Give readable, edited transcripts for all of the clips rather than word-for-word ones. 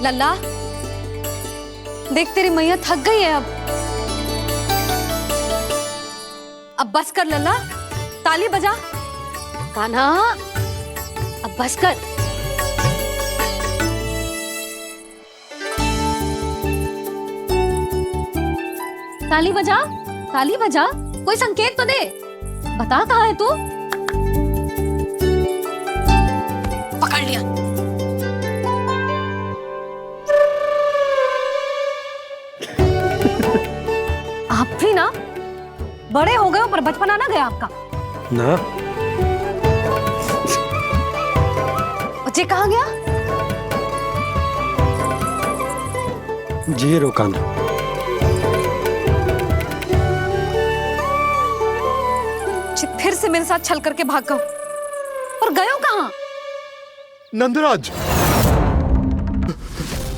लल्ला, देख तेरी मैया थक गई है अब बस कर लल्ला, ताली बजा। कान्हा, अब बस कर। ताली बजा, ताली बजा, कोई संकेत तो दे, बता कहाँ है तू? पकड़ लिया। आप भी ना बड़े हो गए हो पर बचपना ना गया आपका ना। बच्चे कहाँ गया? जी रोकाना। फिर से मेरे साथ छल करके भाग गए और गए हो कहाँ? नंदराज,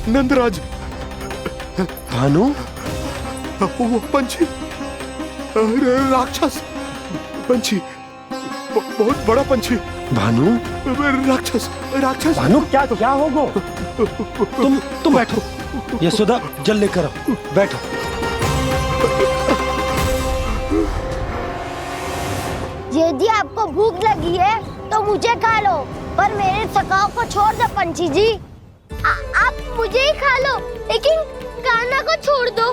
नंदराज। भानु, वो पंछी, राक्षस पंछी, बहुत बड़ा पंछी। भानु, राक्षस, राक्षस। भानु क्या होगा? तुम बैठो, यशोदा जल लेकर आओ, बैठो। यदि आपको भूख लगी है तो मुझे खा लो, पर मेरे सखाओं को छोड़ दो पंछी जी। आप मुझे ही खा लो, लेकिन कान्हा को छोड़ दो।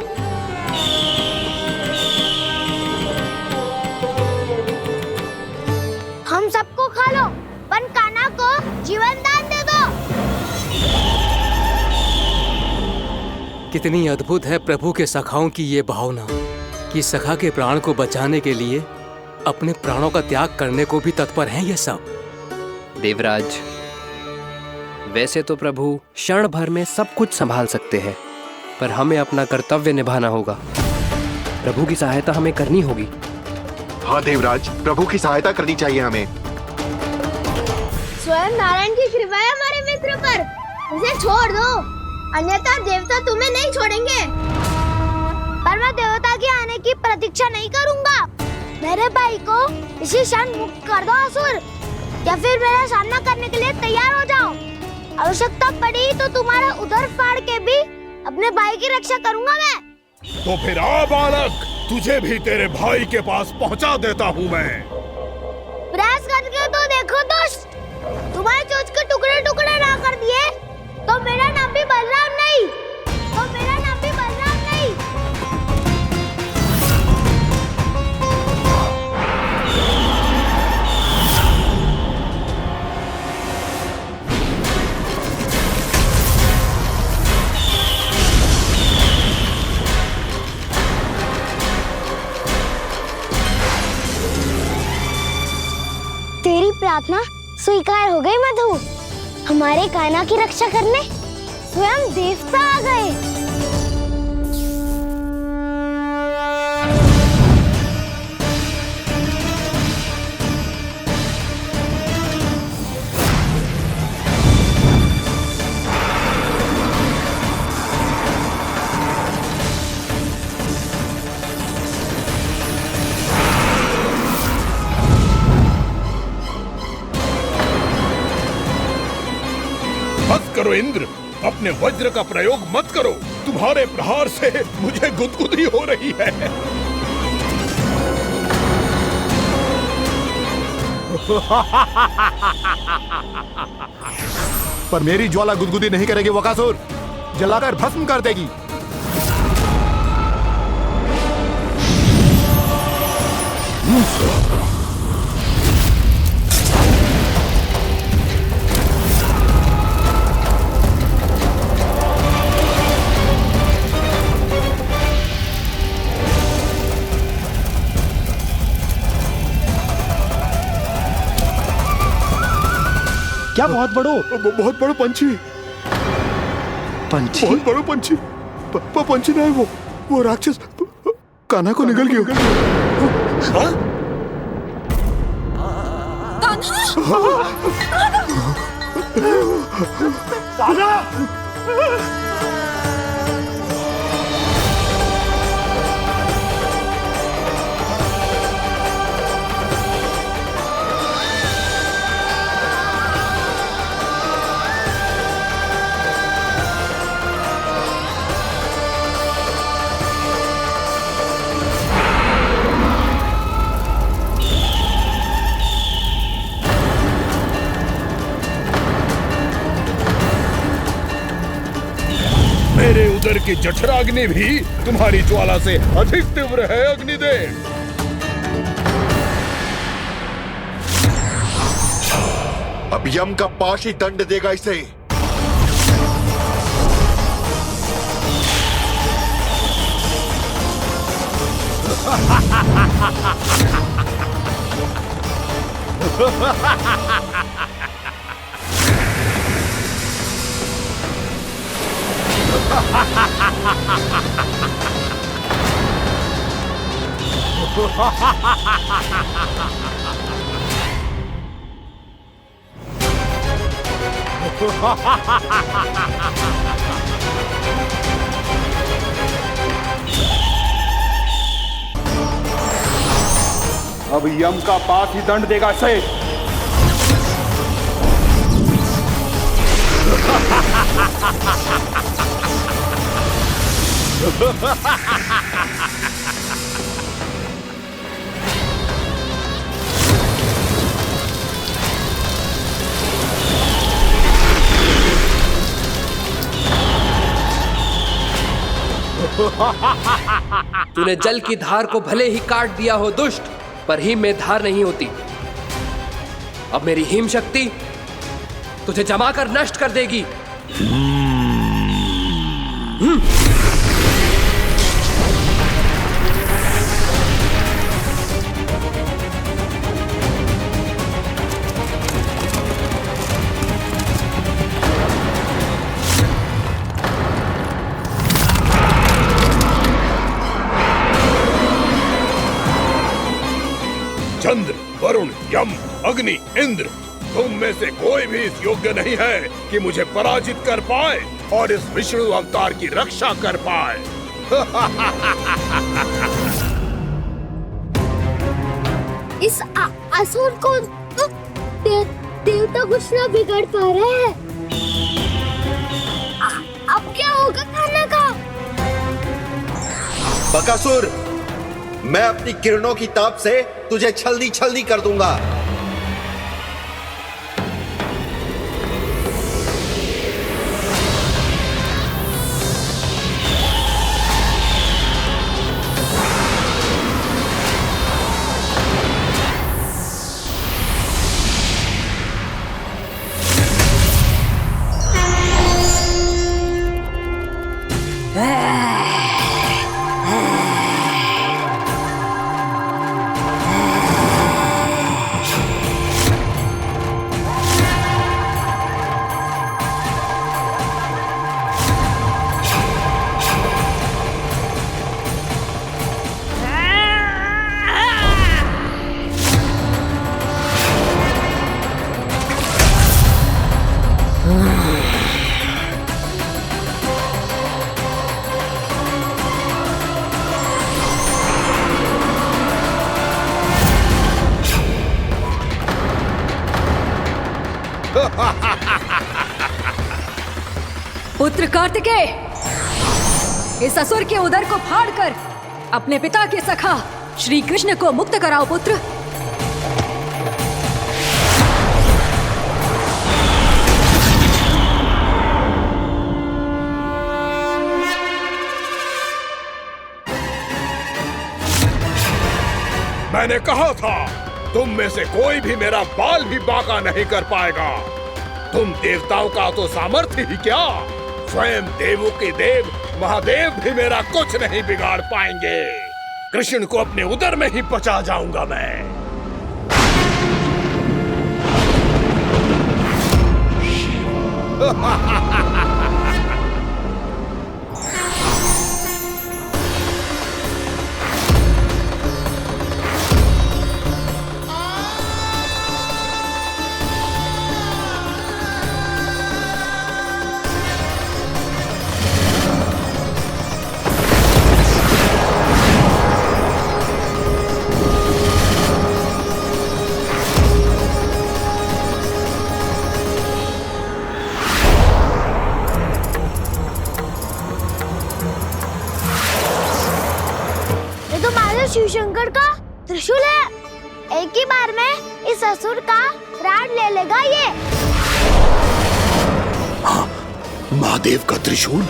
हम सबको खा लो, पर कान्हा को जीवन दान दे दो। कितनी अद्भुत है प्रभु के सखाओं की ये भावना कि सखा के प्राण को बचाने के लिए अपने प्राणों का त्याग करने को भी तत्पर हैं ये सब। देवराज, वैसे तो प्रभु क्षण भर में सब कुछ संभाल सकते हैं, पर हमें अपना कर्तव्य निभाना होगा। प्रभु की सहायता हमें करनी होगी। हाँ देवराज, प्रभु की सहायता करनी चाहिए हमें। स्वयं नारायण की कृपा है हमारे मित्र पर, उसे छोड़ दो, अन्यथा देवता तुम्हें नहीं छोड़ेंगे। पर मैं देवता के आने की प्रतीक्षा नहीं करूंगा। मेरे भाई को इसी क्षण मुक्त कर दो असुर, या फिर मेरा सामना करने के लिए तैयार हो जाओ। आवश्यकता पड़ी तो तुम्हारा उधर फाड़ के भी अपने भाई की रक्षा करूंगा मैं। तो फिर आ बालक, तुझे भी तेरे भाई के पास पहुंचा देता हूँ मैं। प्रयास करके तो देखो दोस्त, तुम्हारे चोंच के टुकड़े टुकड़े ना कर दिए तो मेरा नाम भी बलराम नहीं, तो मेरा नाम भी बलराम नहीं। तेरी प्रार्थना स्वीकार हो गई मधु। हमारे कान्हा की रक्षा करने स्वयं देवता आ गए। बस करो इंद्र, अपने वज्र का प्रयोग मत करो। तुम्हारे प्रहार से मुझे गुदगुदी हो रही है। पर मेरी ज्वाला गुदगुदी नहीं करेगी वकासुर, जलाकर भस्म कर देगी। क्या बहुत बड़ो? बहुत बड़ा पंछी। पंछी? बहुत बड़ा पंछी। पंछी नहीं, वो राक्षस कान्हा को निगल गया। हाँ? कान्हा! अंदर की जठराग्नि भी तुम्हारी ज्वाला से अधिक तीव्र है अग्निदेव। अब यम का पाश ही दंड देगा इसे। अब यम का पास ही दंड देगा इसे। तूने जल की धार को भले ही काट दिया हो दुष्ट, पर हिम में धार नहीं होती। अब मेरी हिम शक्ति तुझे जमा कर नष्ट कर देगी। चंद्र, वरुण, यम, अग्नि, इंद्र, तुम में से कोई भी इस योग्य नहीं है कि मुझे पराजित कर पाए और इस विष्णु अवतार की रक्षा कर पाए। इस असुर को देवता कुछ ना बिगाड़ पा रहे हैं। अब क्या होगा खाने का? बकासुर, मैं अपनी किरणों की ताप से तुझे छलनी छलनी कर दूंगा। पुत्र कार्तिकेय, इस असुर के उदर को फाड़कर अपने पिता के सखा श्री कृष्ण को मुक्त कराओ पुत्र। मैंने कहा था, तुम में से कोई भी मेरा बाल भी बांका नहीं कर पाएगा। तुम देवताओं का तो सामर्थ्य ही क्या, स्वयं देवों के देव महादेव भी मेरा कुछ नहीं बिगाड़ पाएंगे। कृष्ण को अपने उदर में ही पचा जाऊंगा मैं। शिव शंकर का त्रिशूल है। एक ही बार में इस असुर का प्राण ले लेगा ये। हाँ, महादेव का त्रिशूल।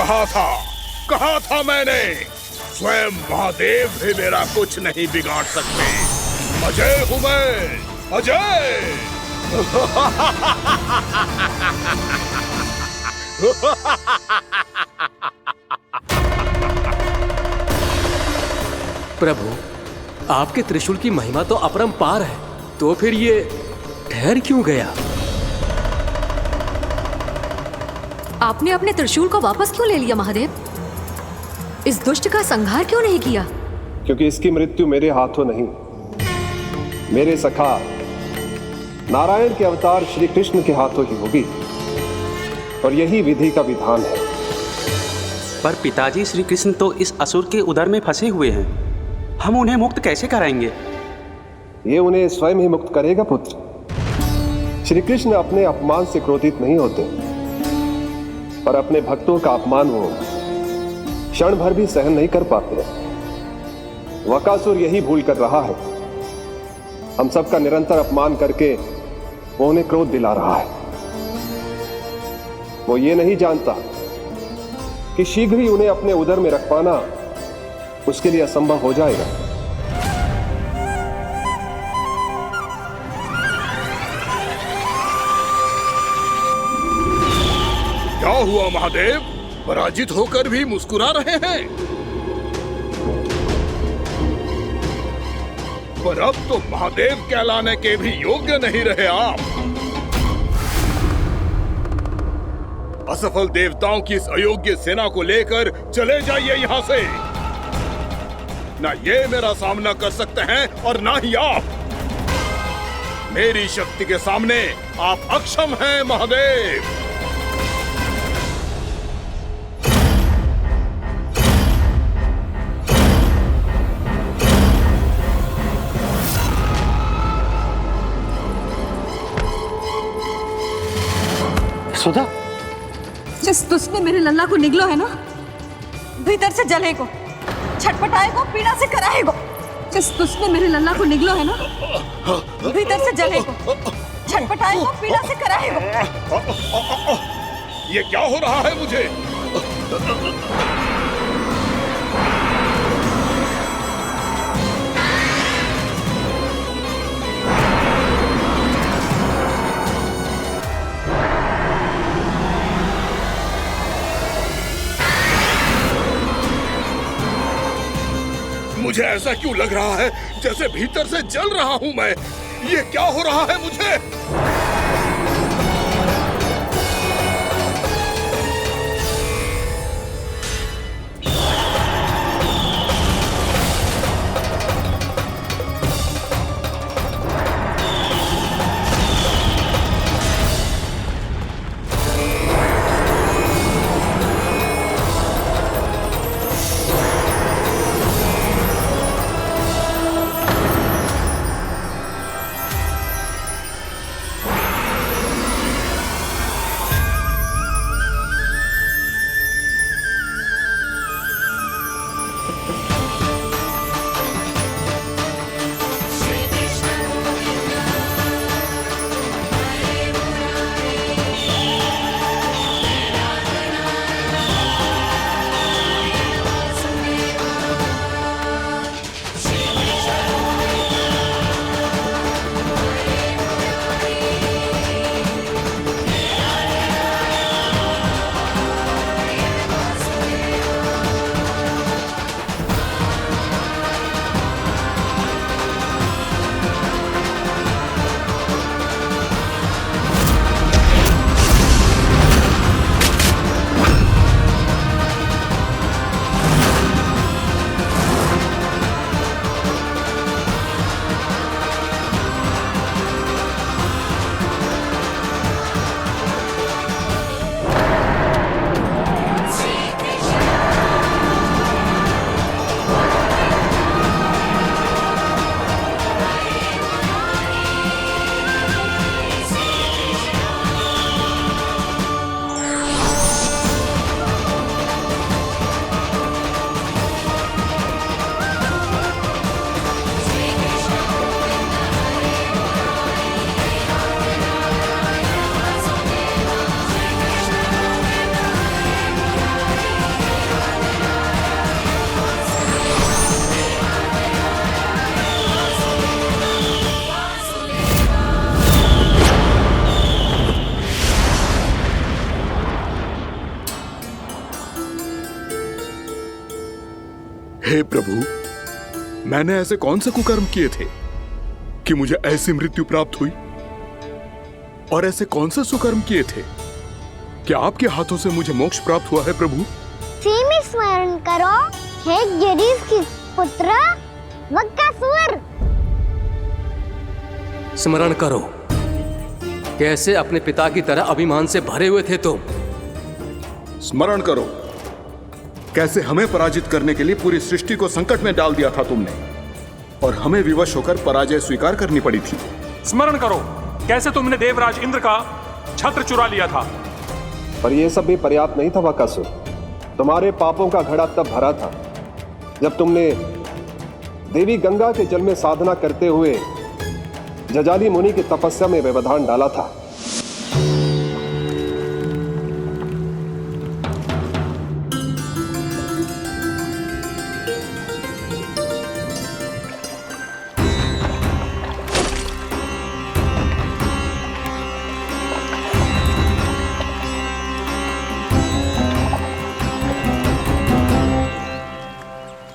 कहा था मैंने, स्वयं महादेव भी मेरा कुछ नहीं बिगाड़ सकते। अजय हूं मैं, अजय। प्रभु, आपके त्रिशूल की महिमा तो अपरंपार है, तो फिर ये ठहर क्यों गया? आपने अपने त्रिशूल को वापस क्यों ले लिया महादेव? इस दुष्ट का संहार क्यों नहीं किया? क्योंकि इसकी मृत्यु मेरे हाथों नहीं, मेरे सखा नारायण के अवतार श्री कृष्ण के हाथों ही होगी, और यही विधि का विधान है। पर पिताजी, श्री कृष्ण तो इस असुर के उदर में फंसे हुए हैं, हम उन्हें मुक्त कैसे कराएंगे? ये उन्हें स्वयं ही मुक्त करेगा पुत्र। श्री कृष्ण अपने अपमान से क्रोधित नहीं होते, पर अपने भक्तों का अपमान वो क्षण भर भी सहन नहीं कर पाते। वकासुर यही भूल कर रहा है, हम सबका निरंतर अपमान करके वो उन्हें क्रोध दिला रहा है। वो ये नहीं जानता कि शीघ्र ही उन्हें अपने उदर में रख पाना उसके लिए असंभव हो जाएगा। क्या हुआ महादेव, पराजित होकर भी मुस्कुरा रहे हैं? पर अब तो महादेव कहलाने के भी योग्य नहीं रहे आप। असफल देवताओं की इस अयोग्य सेना को लेकर चले जाइए यहाँ से। ना ये मेरा सामना कर सकते हैं और ना ही आप। मेरी शक्ति के सामने आप अक्षम हैं महादेव। सुधा, जिस दुष्ट ने मेरे लल्ला को निगलो है ना, भीतर से जले को, छटपटाए को, पीड़ा से कराए को। जिस दुष्ट ने मेरे लल्ला को निगलो है ना, भीतर से जले को, छटपटाए को, पीड़ा से कराए को। ये क्या हो रहा है मुझे? मुझे ऐसा क्यों लग रहा है जैसे भीतर से जल रहा हूं मैं? ये क्या हो रहा है मुझे? हे प्रभु, मैंने ऐसे कौन से कुकर्म किए थे कि मुझे ऐसी मृत्यु प्राप्त हुई? और ऐसे कौन से सुकर्म किए थे कि आपके हाथों से मुझे मोक्ष प्राप्त हुआ है प्रभु? में स्मरण करो, हे जरीफ की पुत्र वक्कासुर। स्मरण करो, कैसे अपने पिता की तरह अभिमान से भरे हुए थे तुम। स्मरण करो, कैसे हमें पराजित करने के लिए पूरी सृष्टि को संकट में डाल दिया था तुमने, और हमें विवश होकर पराजय स्वीकार करनी पड़ी थी। स्मरण करो, कैसे तुमने देवराज इंद्र का छत्र चुरा लिया था। पर यह सब भी पर्याप्त नहीं था वक्कासुर। तुम्हारे पापों का घड़ा तब भरा था जब तुमने देवी गंगा के जल में साधना करते हुए जजाली मुनि की तपस्या में व्यवधान डाला था।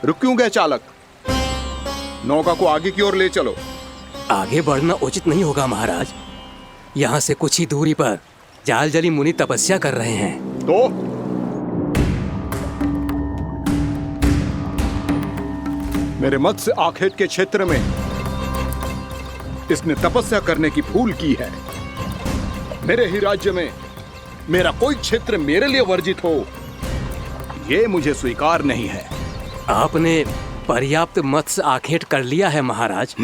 रुक क्यों गए चालक? नौका को आगे की ओर ले चलो। आगे बढ़ना उचित नहीं होगा महाराज। यहाँ से कुछ ही दूरी पर जालजली मुनि तपस्या कर रहे हैं। तो मेरे मत्स्य आखेट के क्षेत्र में इसने तपस्या करने की भूल की है। मेरे ही राज्य में मेरा कोई क्षेत्र मेरे लिए वर्जित हो, यह मुझे स्वीकार नहीं है। आपने पर्याप्त मत्स्य आखेट कर लिया है महाराज।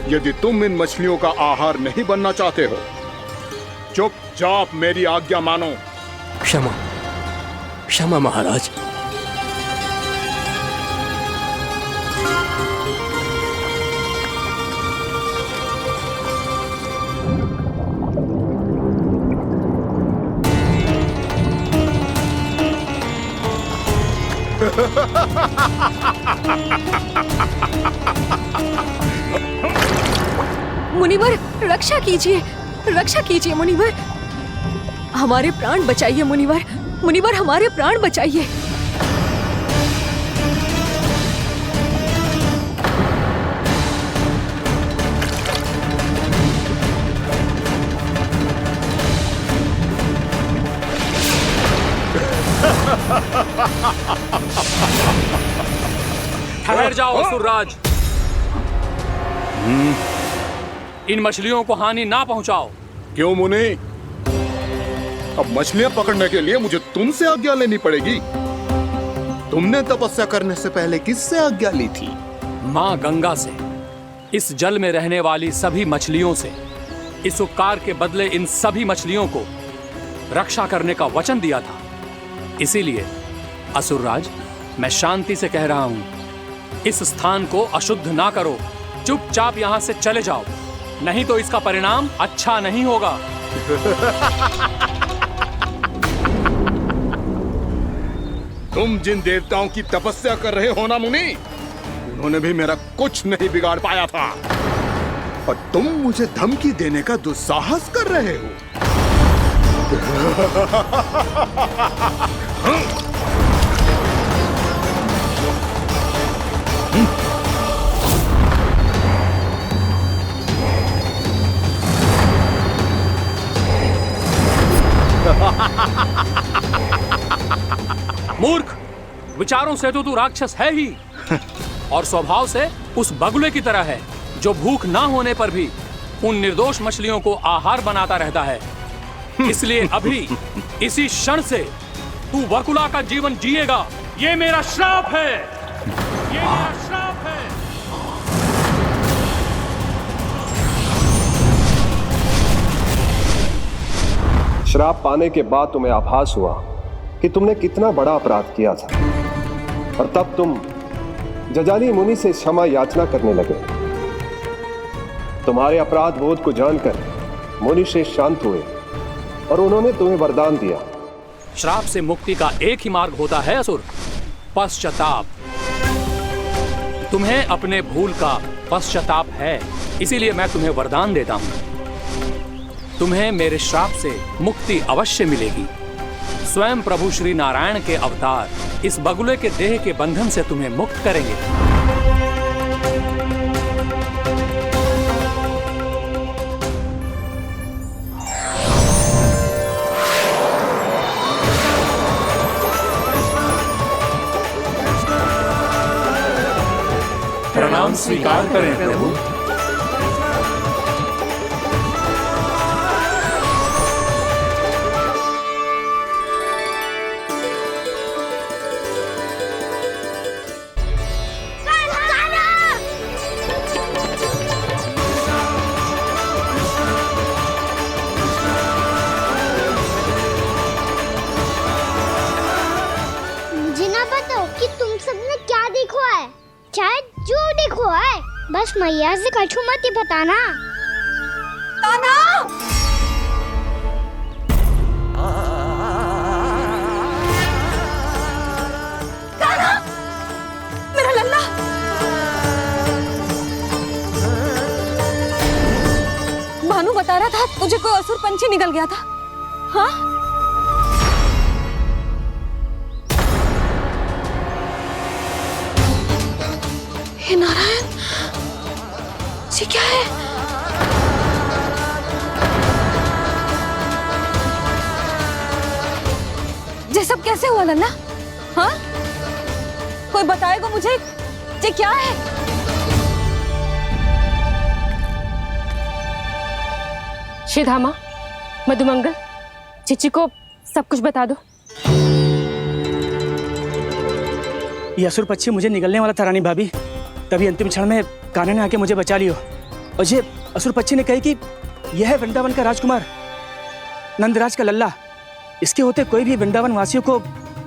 यदि तुम इन मछलियों का आहार नहीं बनना चाहते हो, चुपचाप मेरी आज्ञा मानो। क्षमा, क्षमा महाराज। मुनिवर, रक्षा कीजिए, रक्षा कीजिए मुनिवर। हमारे प्राण बचाइए मुनिवर, मुनिवर हमारे प्राण बचाइए। ठहर जाओ असुरराज, इन मछलियों को हानि ना पहुंचाओ। क्यों मुनि? अब मछलियां पकड़ने के लिए मुझे तुमसे आज्ञा लेनी पड़ेगी। तुमने तपस्या करने से पहले किससे आज्ञा ली थी? माँ गंगा से, इस जल में रहने वाली सभी मछलियों से। इस उपकार के बदले इन सभी मछलियों को रक्षा करने का वचन दिया था। इसीलिए असुरराज, मैं शांति से कह रहा हूं, इस स्थान को अशुद्ध ना करो। चुपचाप यहां से चले जाओ, नहीं तो इसका परिणाम अच्छा नहीं होगा। तुम जिन देवताओं की तपस्या कर रहे हो ना मुनि, उन्होंने भी मेरा कुछ नहीं बिगाड़ पाया था, और तुम मुझे धमकी देने का दुस्साहस कर रहे हो। मूर्ख, विचारों से तो तू राक्षस है ही, और स्वभाव से उस बगुले की तरह है जो भूख ना होने पर भी उन निर्दोष मछलियों को आहार बनाता रहता है। इसलिए अभी इसी क्षण से तू वकुला का जीवन जिएगा। ये मेरा श्राप है, ये मेरा श्राप है। श्राप पाने के बाद तुम्हें आभास हुआ कि तुमने कितना बड़ा अपराध किया था, और तब तुम जजाली मुनि से क्षमा याचना करने लगे। तुम्हारे अपराध बोध को जानकर मुनि श्रेष्ठ शांत हुए और उन्होंने तुम्हें वरदान दिया। श्राप से मुक्ति का एक ही मार्ग होता है असुर, पश्चाताप। तुम्हें अपने भूल का पश्चाताप है, इसीलिए मैं तुम्हें वरदान देता हूं। तुम्हें मेरे श्राप से मुक्ति अवश्य मिलेगी। स्वयं प्रभु श्री नारायण के अवतार इस बगुले के देह के बंधन से तुम्हें मुक्त करेंगे। प्रणाम स्वीकार करें प्रभु। मुझे ना बताओ कि तुम सबने क्या देखा है, चाहे जो देखो है, बस मैया से कछु मत ही बताना। कान्हा! कान्हा! मेरा लल्ला! भानु बता रहा था तुझे कोई असुर पंछी निकल गया था। हाँ? हे नारायण, ये क्या है? ये सब कैसे हुआ लल्ला? हाँ? कोई बताएगा मुझे ये क्या है? श्रीधामा, मधुमंगल, चिची को सब कुछ बता दो। ये असुर पक्षी मुझे निगलने वाला था रानी भाभी, तभी अंतिम क्षण में कान्हा ने आके मुझे बचा लियो। और ये असुर पक्षी ने कही कि यह है वृंदावन का राजकुमार, नंदराज का लल्ला। इसके होते कोई भी वृंदावन वासियों को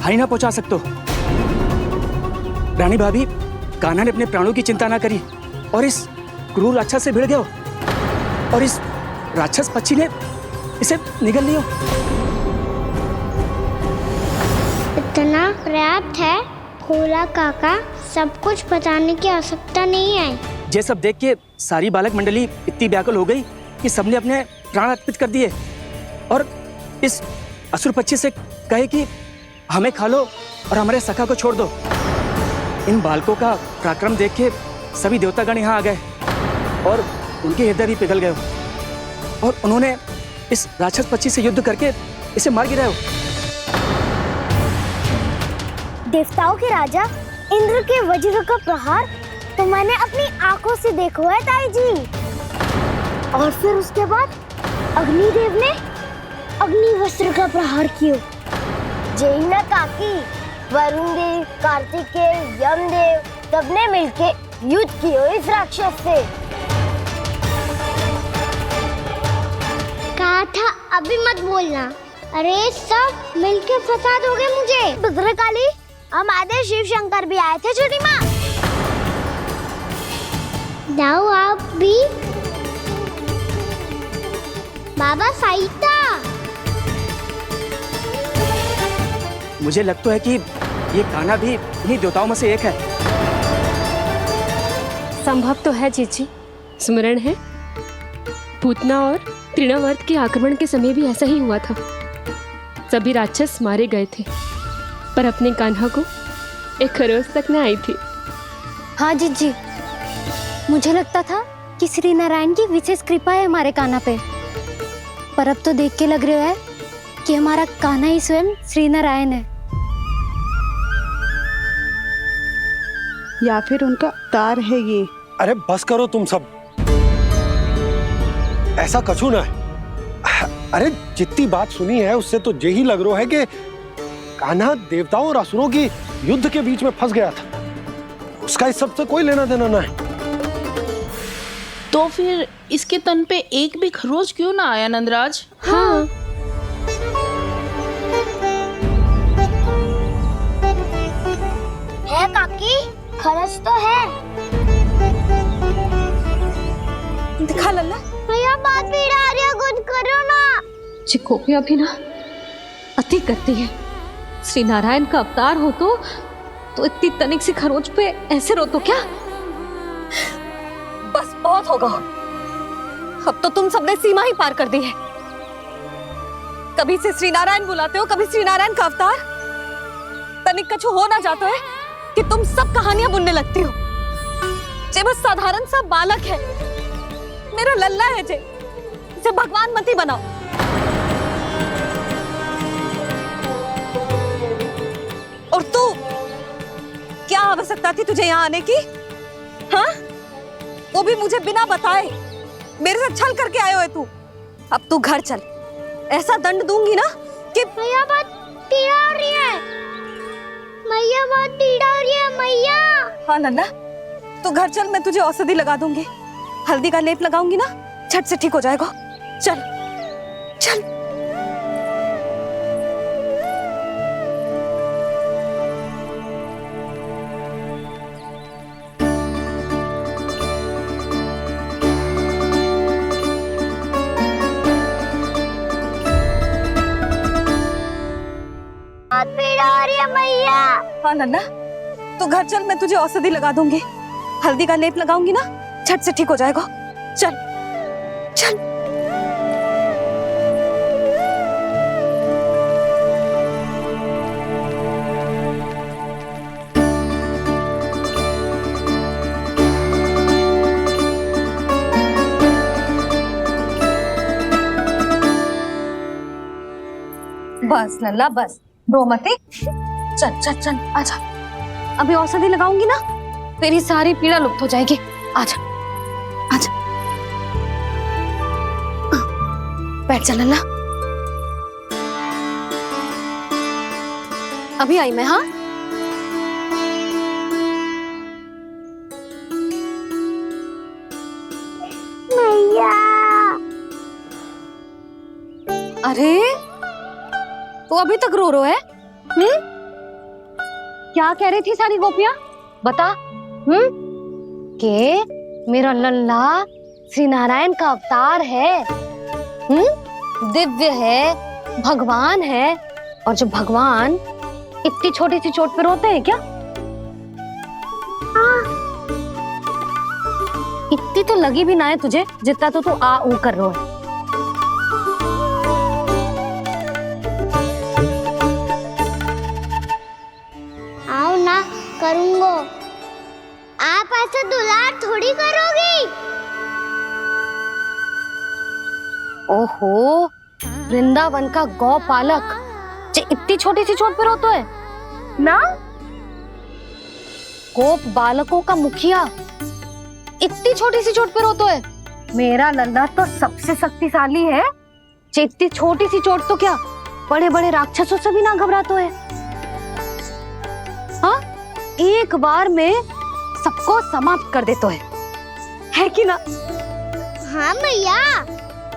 हानि ना पहुंचा सकते। रानी भाभी, कान्हा ने अपने प्राणों की चिंता ना करी और इस क्रूर राक्षस से भिड़ गयो और इस राक्षस पक्षी ने इसे निगल लियो। इतना पर्याप्त है भोला काका, सब कुछ बताने की आवश्यकता नहीं है। ये सब देख के सारी बालक मंडली इतनी व्याकुल हो गई कि सबने अपने प्राण अर्पित कर दिए और इस असुर पक्षी से कहे कि हमें खा लो और हमारे सखा को छोड़ दो। इन बालकों का पराक्रम देख के सभी देवतागण यहाँ आ गए और उनके हृदय भी पिघल गए और उन्होंने इस राक्षस पक्षी से युद्ध करके इसे मार गिराया। देवताओं के राजा इंद्र के वज्र का प्रहार तो मैंने अपनी आंखों से देखा है ताई जी। और फिर उसके बाद अग्निदेव ने अग्निवस्त्र का प्रहार किया। जय ना काकी, वरुण देव, कार्तिकेय, यमदेव सबने मिलके युद्ध किया इस राक्षस से। कहा था अभी मत बोलना। अरे सब मिलके फंसा दोगे मुझे। भद्रकाली, हमारे शिव शंकर भी आए थे छोटी माँ। जाओ आप भी। बाबा साईता, मुझे लगता है कि ये कान्हा भी इन्हीं देवताओं में से एक है। संभव तो है चीची। स्मरण है, पूतना और तृणावर्त के आक्रमण के समय भी ऐसा ही हुआ था। सभी राक्षस मारे गए थे पर अपने कान्हा को एक खरोच तक न आई थी। हाँ जीजी, मुझे लगता था कि श्री नारायण की विशेष कृपा है हमारे कान्हा पे, पर अब तो देख के लग रहा है कि हमारा कान्हा ही स्वयं श्री नारायण है। या फिर उनका अवतार है ये। अरे बस करो तुम सब, ऐसा कछु ना है। अरे जितनी बात सुनी है उससे तो यही लग रहा है कि कान्हा देवताओं और असुरों की युद्ध के बीच में फंस गया था। उसका इस सब से कोई लेना देना ना है। तो फिर इसके तन पे एक भी खरोच क्यों ना आया नंदराज? हाँ, है काकी, खरच तो है। दिखा लल्ला। भैया बात पीड़ा आ रही है, कुछ करो ना। चिकोपिया भी ना अति करती है। श्री नारायण का अवतार हो तो इतनी तनिक सी खरोच पे ऐसे रो तो क्या? बस बहुत होगा। अब तो तुम सबने सीमा ही पार कर दी है। कभी से श्री नारायण बुलाते हो, कभी श्री नारायण का अवतार। तनिक कछु हो ना जाता है कि तुम सब कहानियां बुनने लगती हो। जे बस साधारण सा बालक है, मेरा लल्ला है जे, इसे भगवान मती बनाओ। और तू, क्या आवश्यकता थी तुझे यहाँ आने की? हाँ, वो भी मुझे बिना बताए। मेरे साथ छल करके आए हो तू। अब तू घर चल, ऐसा दंड दूंगी ना कि मैया बहुत पीड़ा हो रही है। मैया बहुत पीड़ा हो रही है मैया। हाँ नन्ना, तू घर चल, मैं तुझे औषधि लगा दूंगी। हल्दी का लेप लगाऊंगी ना, झट से ठीक हो जाएगा। चल चल। बहुत पीड़ा हो रही है मैया। हाँ नन्ना, तू घर चल, मैं तुझे औषधि लगा दूंगी। हल्दी का लेप लगाऊंगी ना, झट से ठीक हो जाएगा। चल चल। बस लल्ला बस, रो मते। चल चल चल, आजा। अभी औषधि लगाऊंगी ना, तेरी सारी पीड़ा लुप्त हो जाएगी। आजा आजा, बैठ जा लल्ला। अभी आई मैं। हाँ, मैया। अरे तो अभी तक रो रो है? क्या कह रही थी सारी गोपियां? बता। के मेरा लल्ला श्री नारायण का अवतार है। दिव्य है, भगवान है। और जो भगवान इतनी छोटी सी चोट पे रोते हैं क्या? इतनी तो लगी भी ना है तुझे, जितना तो तू आ ऊ कर रो है। आओ ना, करूंगो। आप ऐसा दुलार थोड़ी करोगी। ओहो, वृंदावन का गौपालक जो इतनी छोटी सी चोट पे रोता है ना? गोप बालकों का मुखिया इतनी छोटी सी चोट पे रोता है? मेरा लल्ला तो सबसे शक्तिशाली है। इतनी छोटी सी चोट तो क्या, बड़े बड़े राक्षसों से भी ना घबराता है। हाँ, एक बार में सबको समाप्त कर देता है कि ना? हाँ मैया,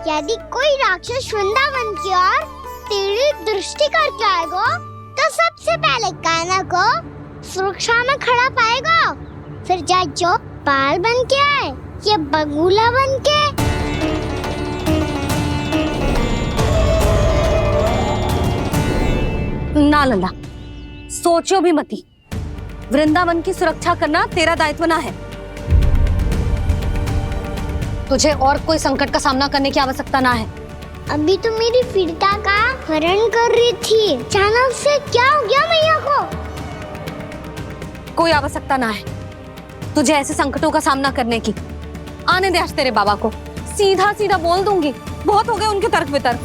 यदि कोई राक्षस वृंदावन की ओर टेढ़ी दृष्टि करके आएगा, तो सबसे पहले कान्हा को सुरक्षा में खड़ा पाएगा। फिर चाहे जो बाल बन के आए या बगुला बन के। ना लल्ला, सोचो भी मती। वृंदावन की सुरक्षा करना तेरा दायित्व ना है। तुझे और कोई संकट का सामना करने की आवश्यकता ना है। अभी तो मेरी पीड़िता का हरण कर रही थी, अचानक से क्या हो गया मैया को? कोई आवश्यकता ना है तुझे ऐसे संकटों का सामना करने की। आने दे आज तेरे बाबा को, सीधा सीधा बोल दूंगी। बहुत हो गए उनके तर्क वितर्क।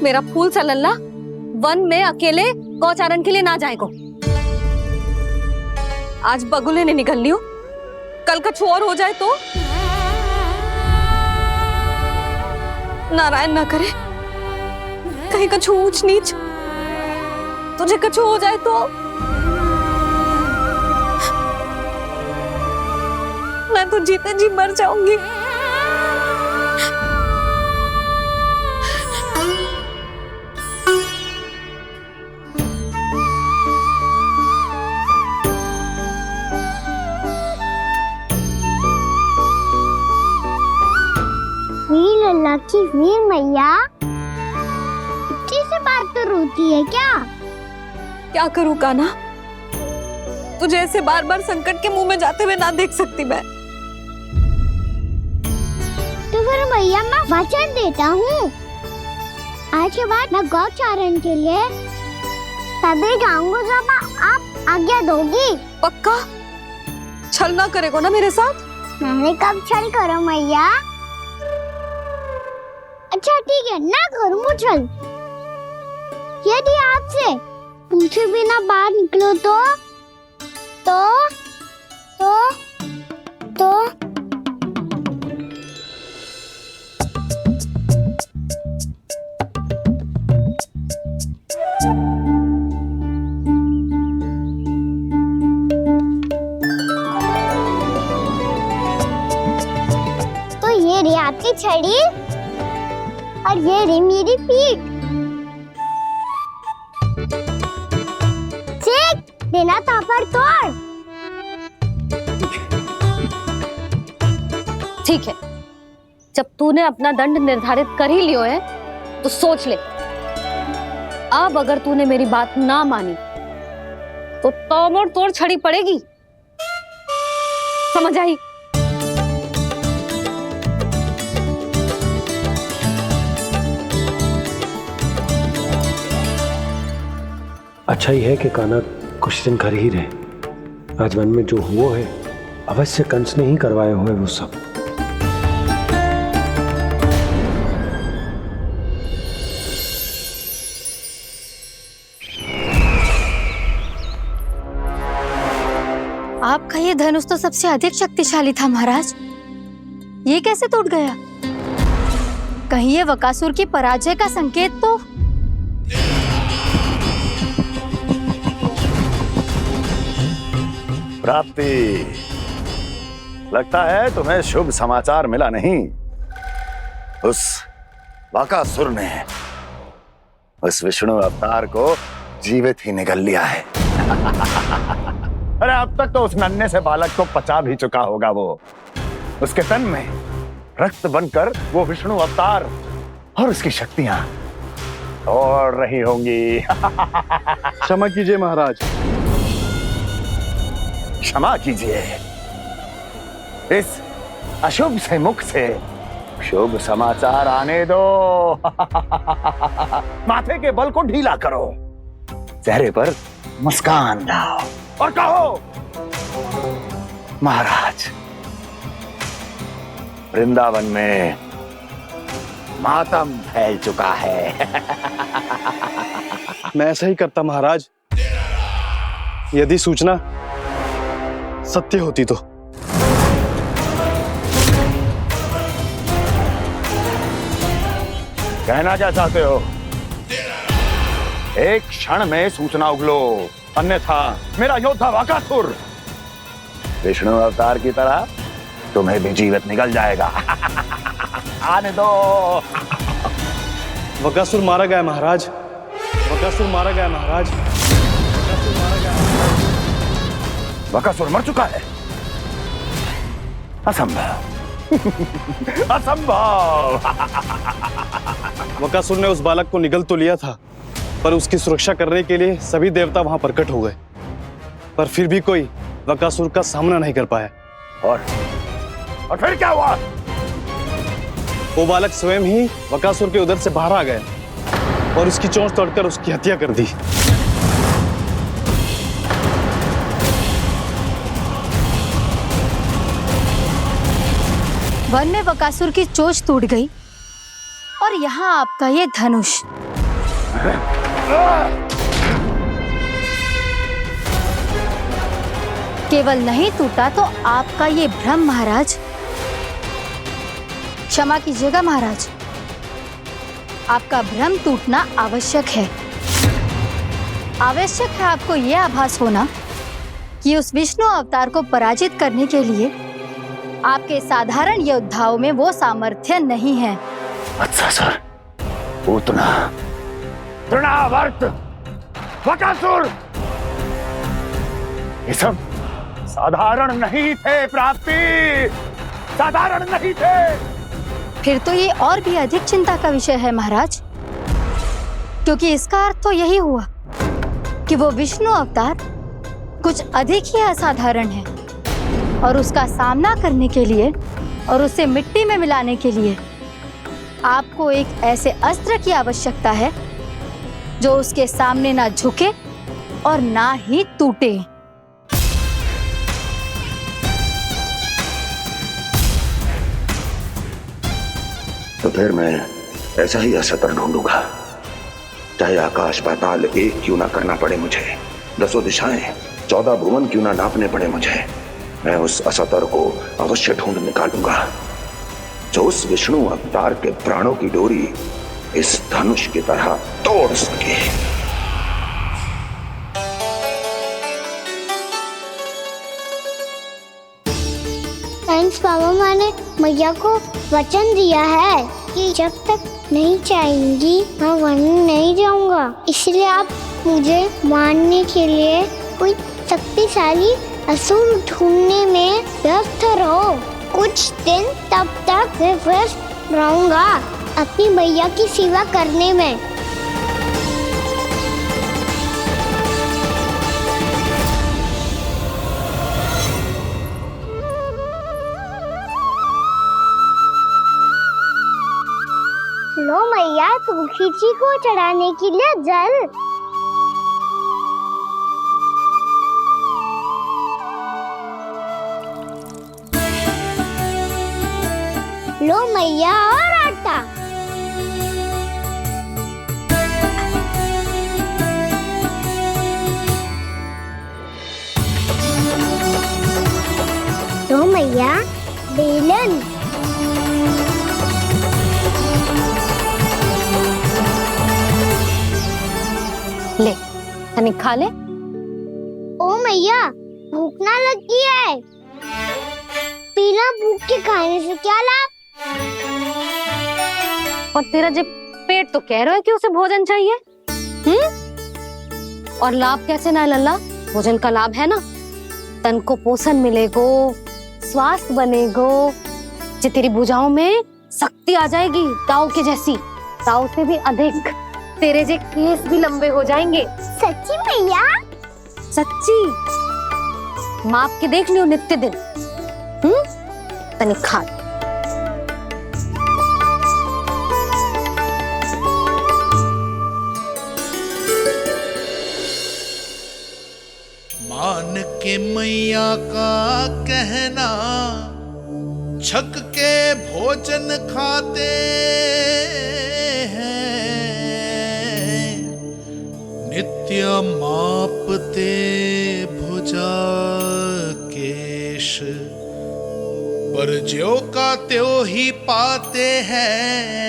मेरा फूल सा लल्ला वन में अकेले गौचारण के लिए ना जाएगो। आज बगुले ने निकल लियो, कल कछु और हो जाए तो? नारायण ना करे, कहीं कछु ऊंच नीच तुझे कछु हो जाए तो? मैं तो जीते जी मर जाऊंगी। वीर लल्ला की वीर मैया इतनी से बात तो रोती है क्या? क्या करूं कान्हा, तुझे ऐसे बार बार संकट के मुंह में जाते हुए ना देख सकती मैं। तो फिर करो भैया, मैं वचन देता हूँ आज के बाद मैं गौचारण के लिए तभी जाऊंगा जब आप आज्ञा दोगी। पक्का? छल ना करेगा ना मेरे साथ? मैंने कब छल करो मैया? अच्छा ठीक है, ना करूँ छल। यदि आपसे पूछे बिना बाहर निकलो तो ये रे आपकी छड़ी और ये रे मेरी पीठ। चेक देना तापर तोड़। ठीक है, जब तूने अपना दंड निर्धारित कर ही लियो है तो सोच ले, अब अगर तूने मेरी बात ना मानी तो तोड़ तोड़ छड़ी पड़ेगी। समझ आई? अच्छा ही है कि कान्हा कुछ दिन घर ही रहे। आज वन में जो हुआ है अवश्य कंस ने ही करवाए हुए वो सब। आपका ये धनुष तो सबसे अधिक शक्तिशाली था महाराज, ये कैसे टूट गया? कहीं ये बकासुर की पराजय का संकेत तो? प्राप्ति, लगता है तुम्हें शुभ समाचार मिला नहीं। उस बकासुर ने उस विष्णु अवतार को जीवित ही निगल लिया है। अरे अब तक तो उस नन्हे से बालक को पचा भी चुका होगा वो। उसके तन में रक्त बनकर वो विष्णु अवतार और उसकी शक्तियां दौड़ रही होंगी। क्षमा कीजिए महाराज। क्षमा कीजिए, इस अशुभ से मुख से शुभ समाचार आने दो। माथे के बल को ढीला करो, चेहरे पर मुस्कान लाओ और कहो, महाराज, वृंदावन में मातम फैल चुका है। मैं ऐसा ही करता महाराज, यदि सूचना सत्य होती तो। कहना क्या चाहते हो? एक क्षण में सूचना उगलो, अन्यथा मेरा योद्धा बकासुर विष्णु अवतार की तरह तुम्हें भी जीवित निकल जाएगा। आने दो। बकासुर मारा गया महाराज, बकासुर मारा गया महाराज, बकासुर मारा गया। बकासुर मर चुका है? असंभव। असंभव। बकासुर ने उस बालक को निगल तो लिया था, पर उसकी सुरक्षा करने के लिए सभी देवता वहां प्रकट हो गए, पर फिर भी कोई बकासुर का सामना नहीं कर पाया। और फिर क्या हुआ? वो बालक स्वयं ही बकासुर के उदर से बाहर आ गया और उसकी चोंच तोड़कर उसकी हत्या कर दी। वन में बकासुर की चोंच टूट गई और यहाँ आपका ये धनुष। केवल नहीं टूटा तो आपका ये भ्रम महाराज। क्षमा कीजिएगा महाराज, आपका भ्रम टूटना आवश्यक है। आवश्यक है आपको यह आभास होना कि उस विष्णु अवतार को पराजित करने के लिए आपके साधारण योद्धाओं में वो सामर्थ्य नहीं है। अच्छा सर, पूतना, तृणावर्त, बकासुर, ये सब साधारण नहीं थे प्राप्ति, साधारण नहीं थे। फिर तो ये और भी अधिक चिंता का विषय है महाराज, क्योंकि इसका अर्थ तो यही हुआ कि वो विष्णु अवतार कुछ अधिक ही असाधारण है और उसका सामना करने के लिए और उसे मिट्टी में मिलाने के लिए आपको एक ऐसे अस्त्र की आवश्यकता है जो उसके सामने ना झुके और ना ही टूटे। तो फिर मैं ऐसा ही अस्त्र ढूंढूंगा, चाहे आकाश पाताल एक क्यों ना करना पड़े मुझे, 10 दिशाएं 14 भुवन क्यों ना नापने पड़े मुझे, मैं उस अस्त्र को अवश्य ढूंढ निकालूंगा जो उस विष्णु अवतार के प्राणों की डोरी इस धनुष की तरह तोड़ सके। थैंक्स पापा, मैंने मैया को वचन दिया है कि जब तक नहीं चाहेंगी मैं वन नहीं जाऊंगा, इसलिए आप मुझे मारने के लिए कोई शक्तिशाली असुर ढूंढने में व्यस्त रहो। कुछ दिन तब तक मैं व्यस्त रहूंगा अपनी मैया की सेवा करने में। लो मैया, तुलसी जी को चढ़ाने के लिए जल। लो मैया, और आटा। लो मैया, बेलन। ले तनिक खा ले। ओ मैया, भूख ना लगी है। बिना भूख के खाने से क्या लाभ? और तेरा जब पेट तो कह रहा है कि उसे भोजन चाहिए, और लाभ कैसे ना है लल्ला? भोजन का लाभ है ना, तन को पोषण मिलेगो, स्वास्थ्य बनेगो, जे तेरी भुजाओं में शक्ति आ जाएगी ताऊ के जैसी, ताऊ से भी अधिक। तेरे जे केस भी लंबे हो जाएंगे। सच्ची मैया? सच्ची। माप के देख लियो नित्य दिन। तनिक खा। मान के मैया का कहना, छक के भोजन खाते हैं, नित्य मापते भुजा केश, पर ज्यों का त्यों ही पाते हैं।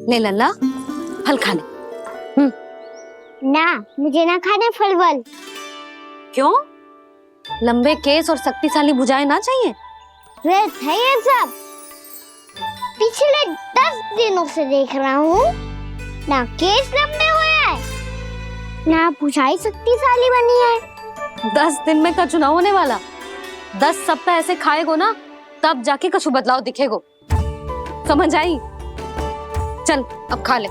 ले लल्ला, फल खा ले। ना, मुझे ना खाने फल वल। क्यों? लंबे केस और शक्तिशाली भुजाएं ना चाहिए? व्यर्थ है ये सब। पिछले 10 दिनों से देख रहा हूँ, ना केस लंबे हुए हैं, ना भुजाएं शक्तिशाली बनी है। 10 दिन में का चुनाव होने वाला। 10 सप्ताह ऐसे खाएगो ना, तब जाके कछु बदलाव दिखेगो। समझ आई? चल अब खा ले।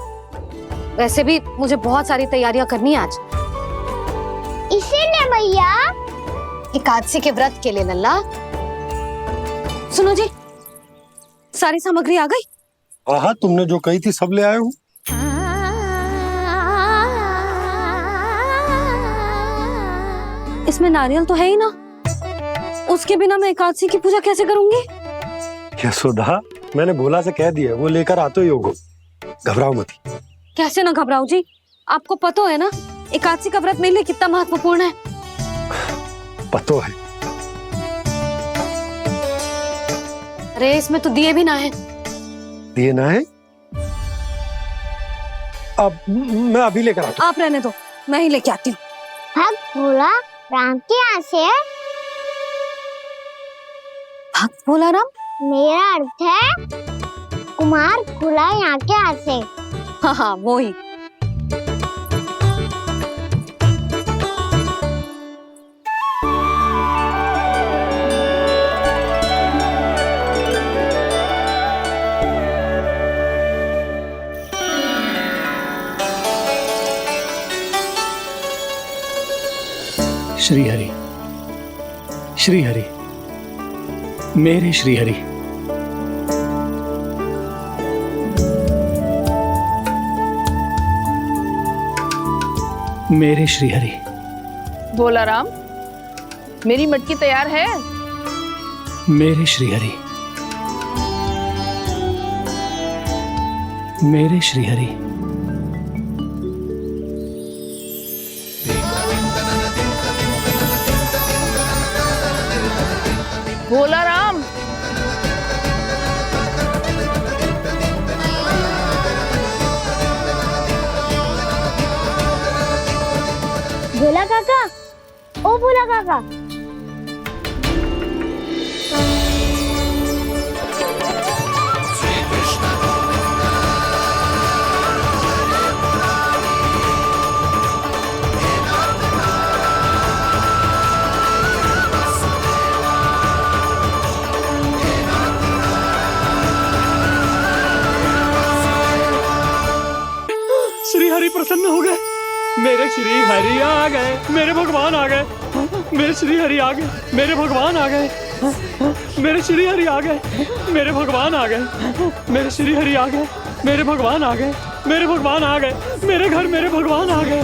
वैसे भी मुझे बहुत सारी तैयारियां करनी है आज। इसीलिए भैया, एकादशी के व्रत के लिए लल्ला। सुनो जी, सारी सामग्री आ गई? हाँ, तुमने जो कही थी सब ले आए हूँ। इसमें नारियल तो है ही ना, उसके बिना मैं एकादशी की पूजा कैसे करूंगी? यशोदा, मैंने भोला से कह दिया, वो लेकर आते ही होगा, घबराओ मत। कैसे ना घबराओ जी, आपको पता है ना एकादशी का व्रत मेरे लिए कितना महत्वपूर्ण है। पता है। अरे इसमें तो दिए भी ना है। दिए ना है? अब मैं अभी लेकर आता हूँ। आप रहने दो, मैं ही लेके आती हूँ। भक्त भोला राम के यहाँ से है? भक्त भोला राम? मेरा अर्थ है कुमार भोला यहाँ के यहाँ से। हाँ हाँ वो ही। श्री हरि, श्री हरि, मेरे श्री हरि। मेरे श्री हरि। भोला राम, मेरी मटकी तैयार है? मेरे श्री हरि। मेरे श्री हरि। भोला राम, भोला काका, ओ भोला काका। श्री हरि प्रसन्न हो गए। मेरे श्री हरि आ गए, मेरे भगवान आ गए। मेरे श्री हरि आ गए, मेरे भगवान आ गए। मेरे श्री हरि आ गए, मेरे भगवान आ गए। मेरे श्री हरि आ गए, मेरे भगवान आ गए। मेरे भगवान आ गए, मेरे घर मेरे भगवान आ गए।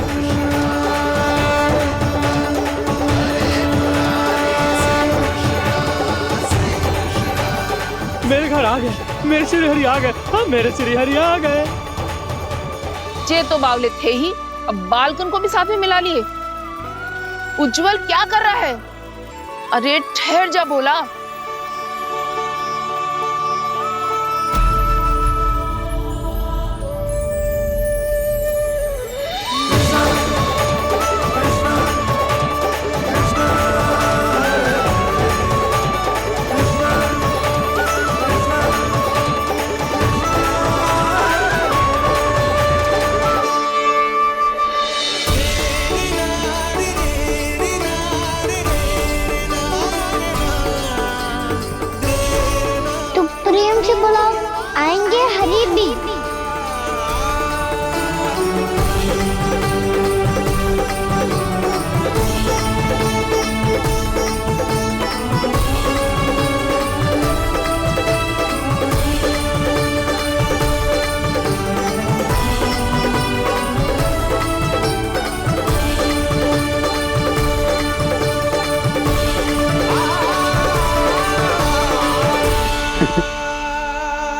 मेरे घर आ गए, मेरे श्री हरि आ गए। हाँ, मेरे श्री हरि आ गए। ये तो बावले थे ही, अब बालकन को भी साथ में मिला लिए। उज्जवल क्या कर रहा है? अरे ठहर जा भोला। प्रेम से बुलाओ, आएंगे हरि भी।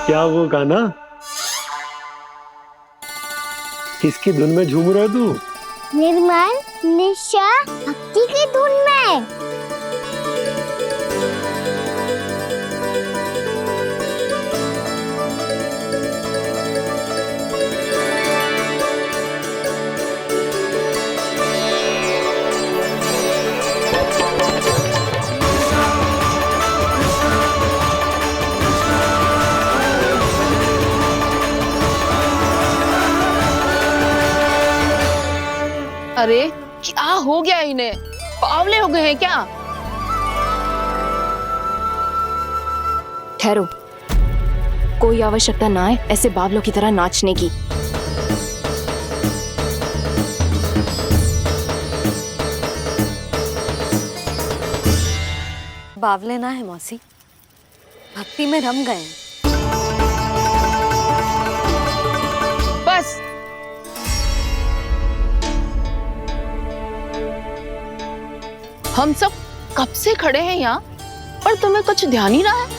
क्या वो गाना? किसकी धुन में झूम रहा तू? निर्मल निशा भक्ति की धुन में। अरे क्या हो गया इन्हें? पावले हो गए हैं क्या? ठहरो, कोई आवश्यकता ना है ऐसे बावलों की तरह नाचने की। बावले ना है मौसी, भक्ति में रम गए। बस हम सब कब से खड़े हैं यहाँ, पर तुम्हें कुछ ध्यान ही रहा है।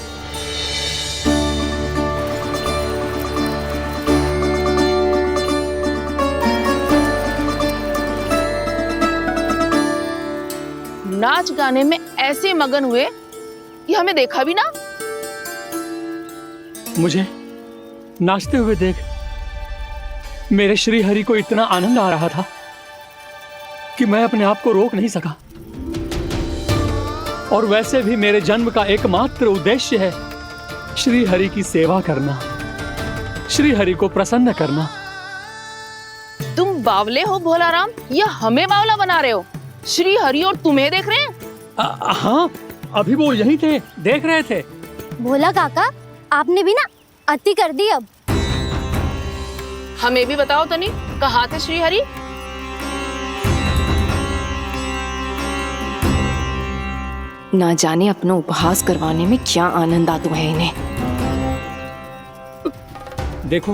नाच गाने में ऐसे मगन हुए कि हमें देखा भी ना। मुझे नाचते हुए देख मेरे श्री हरि को इतना आनंद आ रहा था कि मैं अपने आप को रोक नहीं सका। और वैसे भी मेरे जन्म का एकमात्र उद्देश्य है श्री हरि की सेवा करना, श्री हरि को प्रसन्न करना। तुम बावले हो भोलाराम, या हमें बावला बना रहे हो? श्री हरि और तुम्हें देख रहे हैं? हाँ, अभी वो यहीं थे, देख रहे थे। भोला काका, आपने भी ना अति कर दी। अब हमें भी बताओ तनी, कहाँ थे श्री हरि? ना जाने अपना उपहास करवाने में क्या आनंद आता है इन्हें। देखो,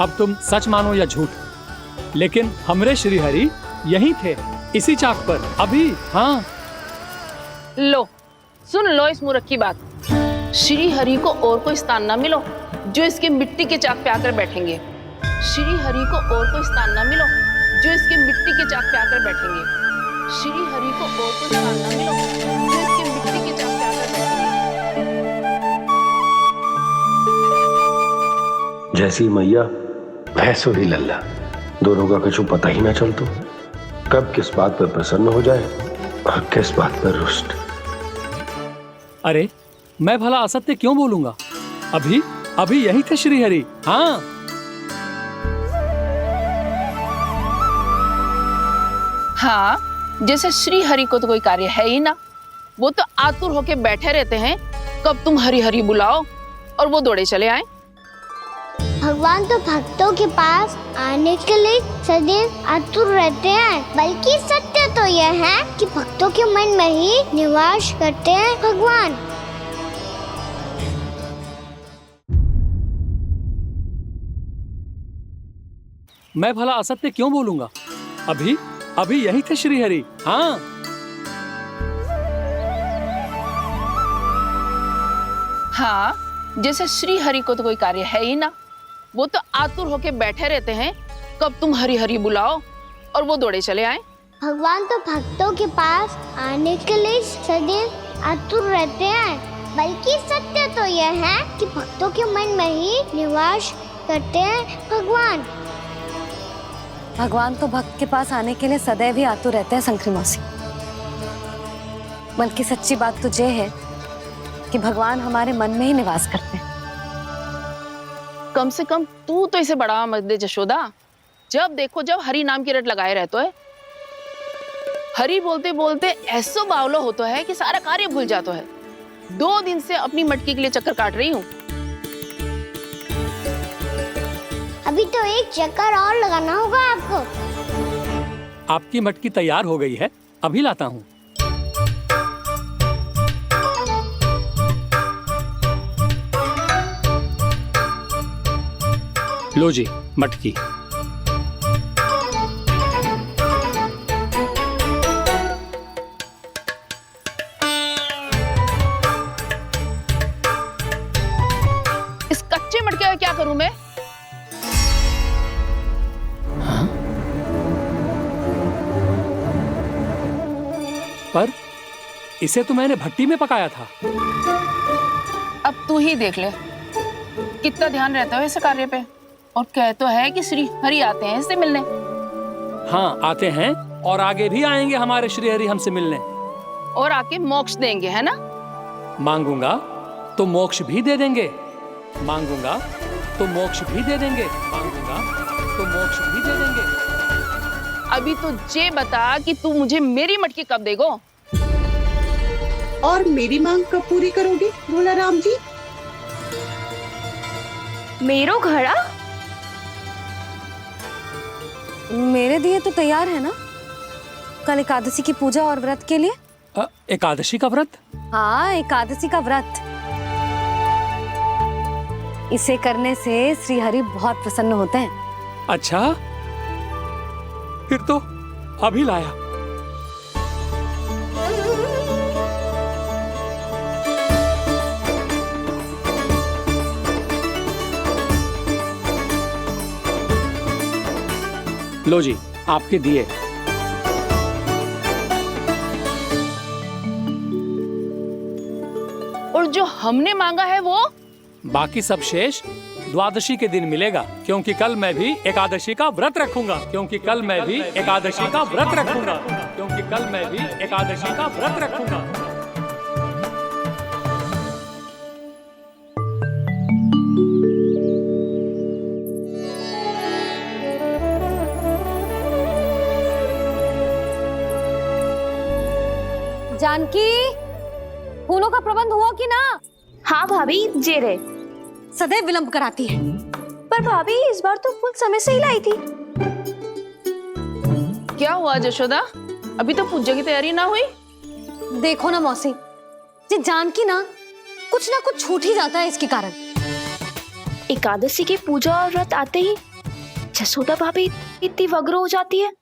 अब तुम सच मानो या झूठ, लेकिन हमरे श्री हरि यहीं थे, इसी चाक पर अभी। हाँ, लो सुन लो इस मूर्ख की बात। श्री हरि को और कोई स्थान ना मिलो जो इसके मिट्टी के चाक पे आकर बैठेंगे। श्री हरि को और कोई स्थान ना मिलो जो इसके मिट्टी के चाक पे आकर बैठेंगे। श्री हरि को और कोई स्थान ना मिलो जो इसके मिट्टी के चाक पे आकर बैठेंगे। जैसी मैया भैंसो ही लल्ला, दोनों का कुछ पता ही ना चलतो, कब किस बात पर प्रसन्न हो जाए और किस बात पर रुष्ट। अरे मैं भला असत्य क्यों बोलूंगा? अभी यही थे श्री हरि। हाँ, हाँ, जैसे श्री हरि को तो कोई कार्य है ही ना, वो तो आतुर होके बैठे रहते हैं कब तुम हरि हरि बुलाओ और वो दौड़े चले आए। भगवान तो भक्तों के पास आने के लिए सदैव आतुर रहते हैं, बल्कि सत्य तो यह है कि भक्तों के मन में ही निवास करते हैं भगवान। मैं भला असत्य क्यों बोलूंगा? अभी यही थे श्री हरि। हाँ, हाँ, जैसे श्री हरि को तो कोई कार्य है ही ना, वो तो आतुर होके बैठे रहते हैं कब तुम हरि हरि बुलाओ और वो दौड़े चले आए। भगवान तो भक्तों के पास आने के लिए सदैव आतुर रहते हैं, बल्कि सत्य तो यह है कि भक्तों के मन में ही निवास करते हैं भगवान। भगवान तो भक्त के पास आने के लिए सदैव ही आतुर रहते हैं शंकरी मौसी। बल्कि सच्ची बात तो ये है कि भगवान हमारे मन में ही निवास करते हैं। कम से कम तू तो इसे बढ़ावा मत दे जशोदा। जब देखो जब हरि नाम की रट लगाए रहते है। हरि बोलते बोलते ऐसो बावलो होता है कि सारा कार्य भूल जाता है। 2 दिन से अपनी मटकी के लिए चक्कर काट रही हूँ। अभी तो एक चक्कर और लगाना होगा आपको। आपकी मटकी तैयार हो गई है, अभी लाता हूँ। लो जी मटकी। इस कच्चे मटके का क्या करूं मैं? पर इसे तो मैंने भट्टी में पकाया था। अब तू ही देख ले कितना ध्यान रहता है इस कार्य पे। और कह तो है कि श्री हरि आते हैं इससे मिलने। हाँ, आते हैं और आगे भी आएंगे हमारे श्री हरि हमसे मिलने। और आके मोक्ष देंगे, है ना? मांगूंगा तो मोक्ष भी दे देंगे, मांगूंगा तो मोक्ष भी दे देंगे, मांगूंगा तो मोक्ष भी दे देंगे। अभी तो ये बता कि तू मुझे मेरी मटकी कब देगो? और मेरी मांग कब पूरी करोगे भोलाराम जी? मेरो घड़ा मेरे दिए तो तैयार है ना? कल एकादशी की पूजा और व्रत के लिए। एकादशी का व्रत? हाँ, एकादशी का व्रत। इसे करने से श्री हरि बहुत प्रसन्न होते हैं। अच्छा, फिर तो अभी लाया। लो जी आपके दिए। और जो हमने मांगा है वो? बाकी सब शेष द्वादशी के दिन मिलेगा, क्योंकि कल मैं भी एकादशी का व्रत रखूंगा, क्योंकि कल मैं भी एकादशी का व्रत रखूंगा, क्योंकि कल मैं भी एकादशी का व्रत रखूंगा। जानकी, फूलों का प्रबंध हुआ कि ना? हाँ भाभी, जे रहे। सदैव विलंब कराती है। पर भाभी इस बार तो फूल समय से ही लाई थी। क्या हुआ जशोदा, अभी तो पूजा की तैयारी ना हुई? देखो ना मौसी, ये जानकी ना कुछ छूट ही जाता है इसके कारण। एकादशी की पूजा और व्रत आते ही जसोदा भाभी इतनी वग्र हो जाती है।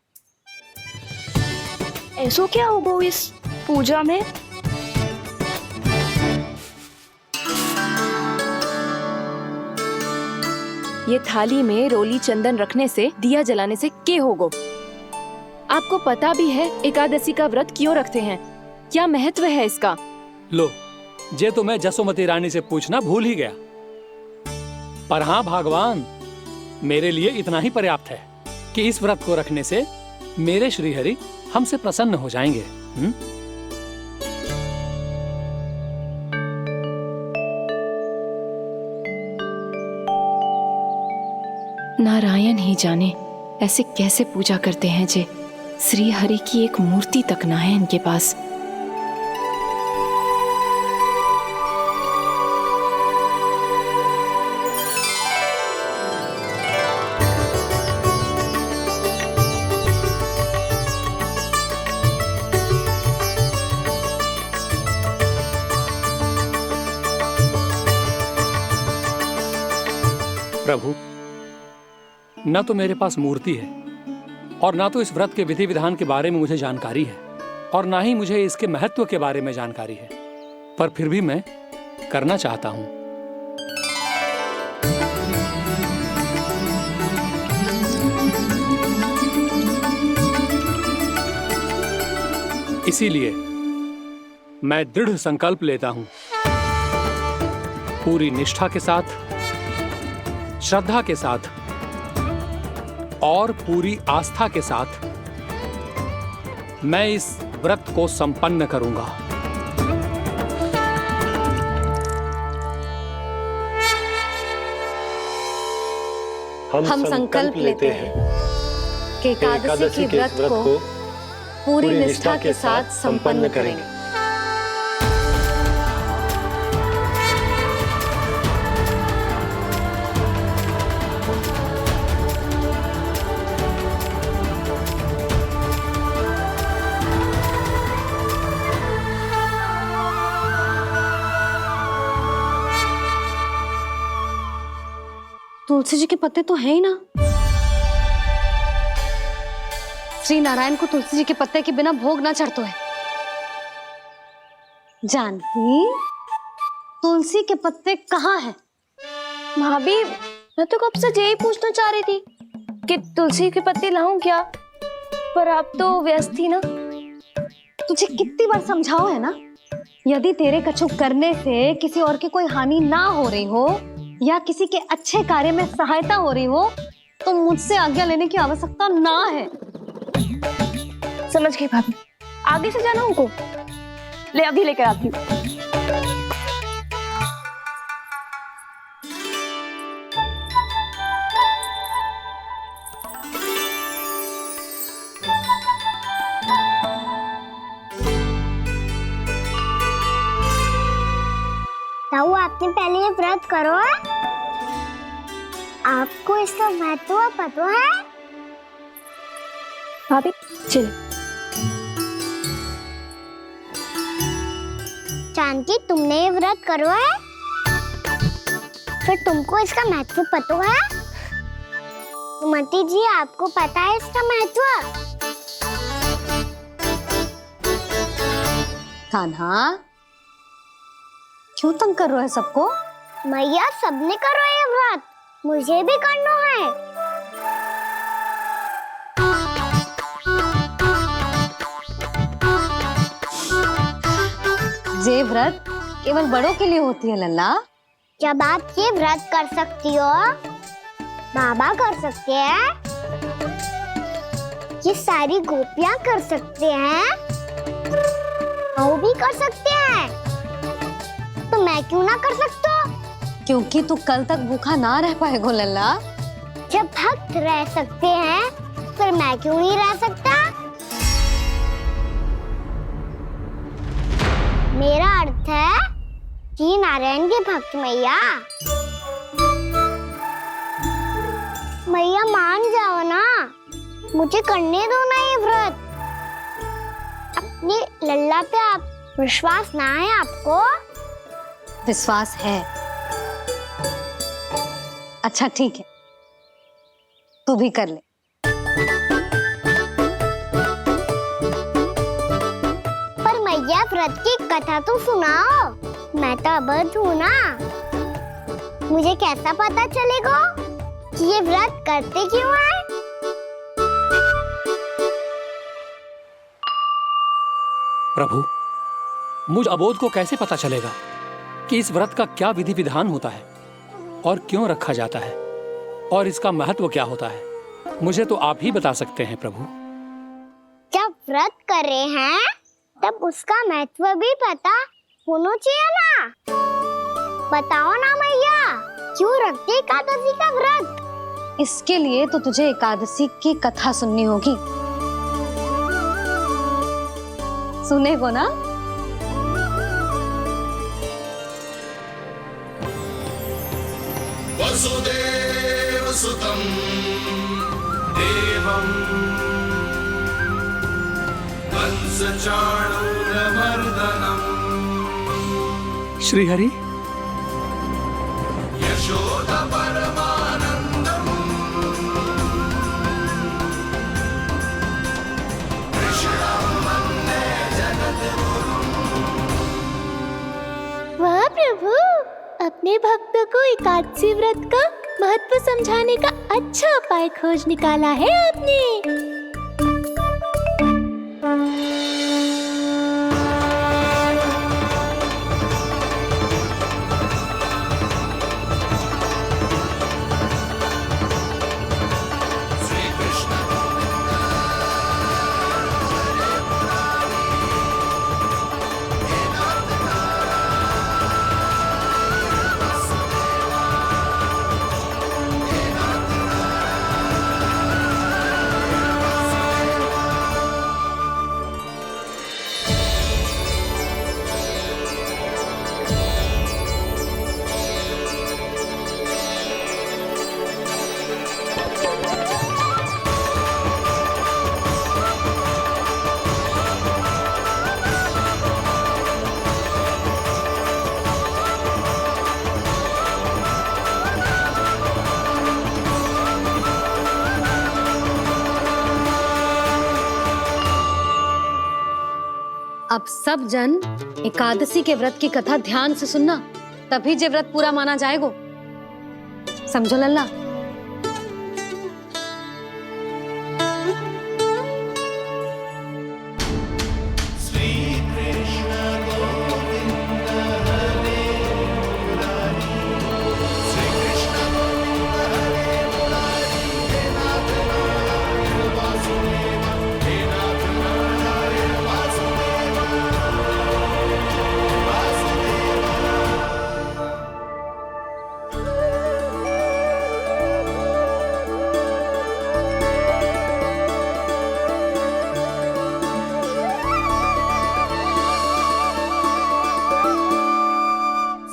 ऐसो क्या होगा इस पूजा में? ये थाली में रोली चंदन रखने से, दिया जलाने से के होगो? आपको पता भी है एकादशी का व्रत क्यों रखते हैं, क्या महत्व है इसका? लो, जे तो मैं जसोमती रानी से पूछना भूल ही गया। पर हाँ भगवान, मेरे लिए इतना ही पर्याप्त है कि इस व्रत को रखने से मेरे श्रीहरि हमसे प्रसन्न हो जाएंगे। नारायण ही जाने ऐसे कैसे पूजा करते हैं जे श्री हरि की एक मूर्ति तक ना है इनके पास। प्रभु, न तो मेरे पास मूर्ति है और ना तो इस व्रत के विधि विधान के बारे में मुझे जानकारी है और ना ही मुझे इसके महत्व के बारे में जानकारी है, पर फिर भी मैं करना चाहता हूं। इसीलिए मैं दृढ़ संकल्प लेता हूं, पूरी निष्ठा के साथ, श्रद्धा के साथ और पूरी आस्था के साथ मैं इस व्रत को संपन्न करूंगा। हम संकल्प लेते हैं कि एकादशी के व्रत को पूरी निष्ठा के साथ संपन्न करेंगे। तुलसी जी के पत्ते तो हैं ही ना। श्री नारायण को तुलसी जी के पत्ते के बिना भोग ना चढ़तो है। जानकी, तुलसी के पत्ते कहाँ हैं? भाभी, मैं तो कब से यही पूछना चाह रही थी कि तुलसी के पत्ते लाऊं क्या, पर आप तो व्यस्त थी ना। तुझे कितनी बार समझाओ है ना, यदि तेरे कछु करने से किसी और की कोई हानि ना हो रही हो या किसी के अच्छे कार्य में सहायता हो रही हो तो मुझसे आज्ञा लेने की आवश्यकता ना है। समझ गई भाभी, आगे से जाना उनको। ले अभी लेकर आती हूँ। ताऊ, आपने पहले ये व्रत करो है? आपको इसका महत्व पता है? भाभी चल। जानकी, तुमने ये व्रत करो है? फिर तुमको इसका महत्व पता है? सुमति जी, आपको पता है इसका महत्व? कान्हा, क्यों तंग कर रहे हो सबको? मैया, सबने करो ये व्रत, मुझे भी करना है। ये व्रत केवल बड़ों के लिए होती है लल्ला, जब आप ये व्रत कर सकती हो, बाबा कर सकते हैं, ये सारी गोपियां कर सकते हैं, वो भी कर सकते हैं, तो मैं क्यों ना कर सकता? क्योंकि तू कल तक भूखा ना रह पाएगा लल्ला। जब भक्त रह सकते हैं, फिर मैं क्यों नहीं रह सकता? मेरा अर्थ है कि नारायण के भक्त मैया, मैया मान जाओ ना, मुझे करने दो ना ये व्रत। अपनी लल्ला पे आप विश्वास ना है आपको? विश्वास है। अच्छा ठीक है, तू भी कर ले। पर मैया व्रत की कथा तो सुनाओ, मैं तो अबध हूँ ना। मुझे कैसा पता चलेगा कि ये व्रत करते क्यों हैं? प्रभु, मुझ अबोध को कैसे पता चलेगा कि इस व्रत का क्या विधि विधान होता है और क्यों रखा जाता है और इसका महत्व क्या होता है? मुझे तो आप ही बता सकते हैं प्रभु। जब व्रत कर रहे हैं तब उसका महत्व भी पता होना चाहिए ना। बताओ ना मैया, क्यों रखते एकादशी का व्रत? इसके लिए तो तुझे एकादशी की कथा सुननी होगी। सुनेगो ना? वसुदेव सुतं देवं कंसचाणूरमर्दनम् श्रीहरि, यशोदा परमानन्दम् कृष्णं वन्दे जगद्गुरुम्। वाह प्रभु, अपने भक्तों को एकादशी व्रत का महत्व समझाने का अच्छा उपाय खोज निकाला है आपने। अब सब जन एकादशी के व्रत की कथा ध्यान से सुनना, तभी जे व्रत पूरा माना जाएगा। समझो लल्ला?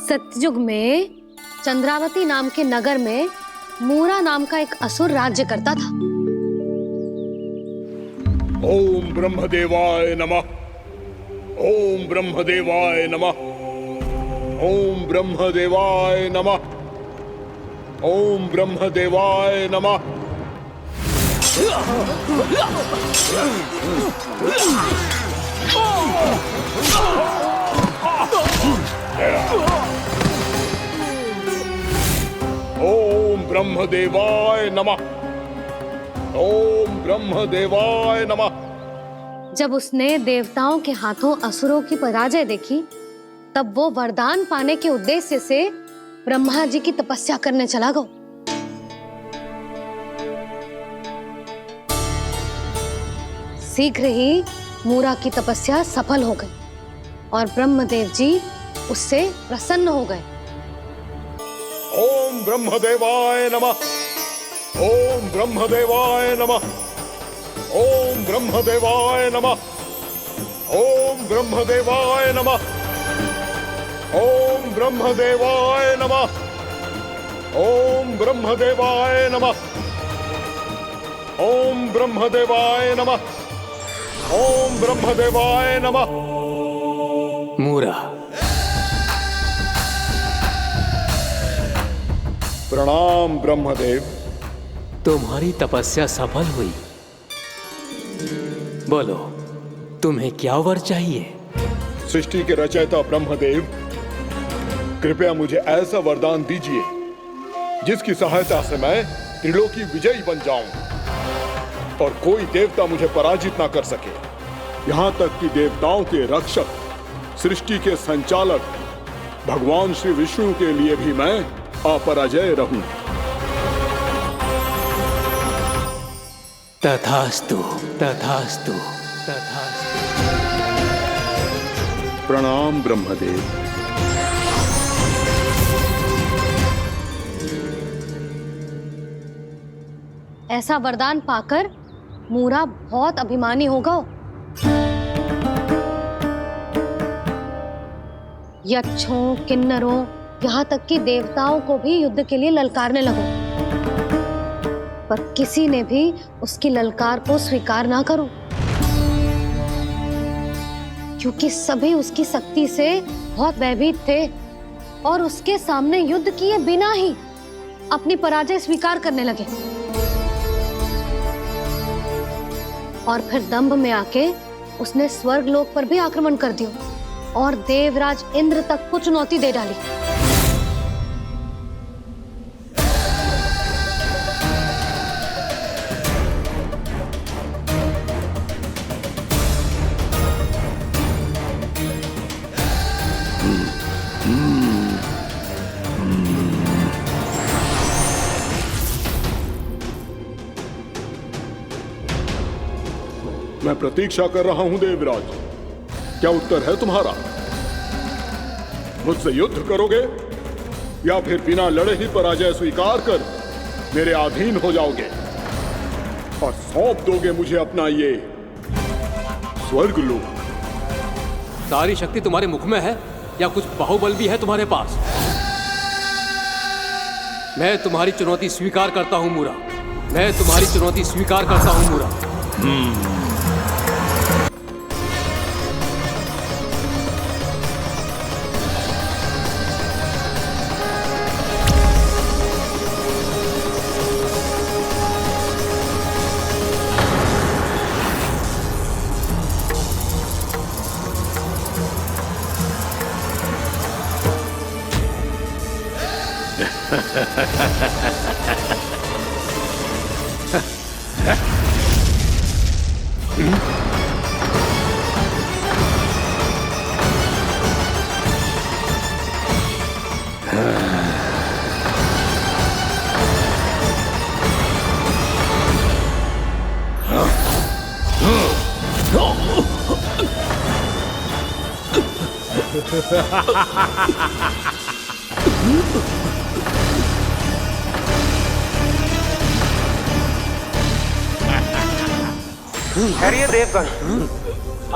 सतयुग में चंद्रावती नाम के नगर में मूरा नाम का एक असुर राज्य करता था। ओम ब्रह्मदेवाय नमः। ओम ब्रह्मदेवाय नमः। ओम ब्रह्मदेवाय नमः। ओम ब्रह्मदेवाय नमः। ओम ब्रह्मदेवाय नमः। ओम ब्रह्मदेवाय नमः। जब उसने देवताओं के हाथों असुरों की पराजय देखी, तब वो वरदान पाने के उद्देश्य से ब्रह्मा जी की तपस्या करने चला गो। शीघ्र ही मूरा की तपस्या सफल हो गई और ब्रह्मदेव जी उससे प्रसन्न हो गए। ओम ब्रह्मदेवाय नमः। ओम ब्रह्मदेवाय नमः। ओम ब्रह्मदेवाय नमः। ओम ब्रह्मदेवाय नमः। ओम ब्रह्मदेवाय नमः। ओम ब्रह्मदेवाय नमः। ओम ब्रह्मदेवाय नमः। ओम ब्रह्मदेवाय नमः। मूरा, प्रणाम ब्रह्मदेव। तुम्हारी तपस्या सफल हुई। बोलो, तुम्हें क्या वर चाहिए? सृष्टि के रचयिता ब्रह्मदेव, कृपया मुझे ऐसा वरदान दीजिए जिसकी सहायता से मैं त्रिलोकी विजयी बन जाऊं और कोई देवता मुझे पराजित ना कर सके। यहां तक कि देवताओं के रक्षक, सृष्टि के संचालक भगवान श्री विष्णु के लिए भी मैं अपराजय रहूं। तथास्तु, तथास्तु, तथास्तु। प्रणाम ब्रह्मदेव। ऐसा वरदान पाकर मूरा बहुत अभिमानी होगा। यक्षों, किन्नरों, यहाँ तक कि देवताओं को भी युद्ध के लिए ललकारने लगो, पर किसी ने भी उसकी ललकार को स्वीकार ना करो, क्योंकि सभी उसकी शक्ति से बहुत भयभीत थे और उसके सामने युद्ध किए बिना ही अपनी पराजय स्वीकार करने लगे और फिर दंभ में आके उसने स्वर्गलोक पर भी आक्रमण कर दिया और देवराज इंद्र तक को चुनौती दे डाली। मैं प्रतीक्षा कर रहा हूं देवराज, क्या उत्तर है तुम्हारा? मुझसे युद्ध करोगे या फिर बिना लड़े ही पराजय स्वीकार कर मेरे अधीन हो जाओगे और सौंप दोगे मुझे अपना ये स्वर्गलोक? सारी शक्ति तुम्हारे मुख में है या कुछ बाहुबल भी है तुम्हारे पास? मैं तुम्हारी चुनौती स्वीकार करता हूं मूरा, मैं तुम्हारी चुनौती स्वीकार करता हूं मूरा। ठहरिए देवगण,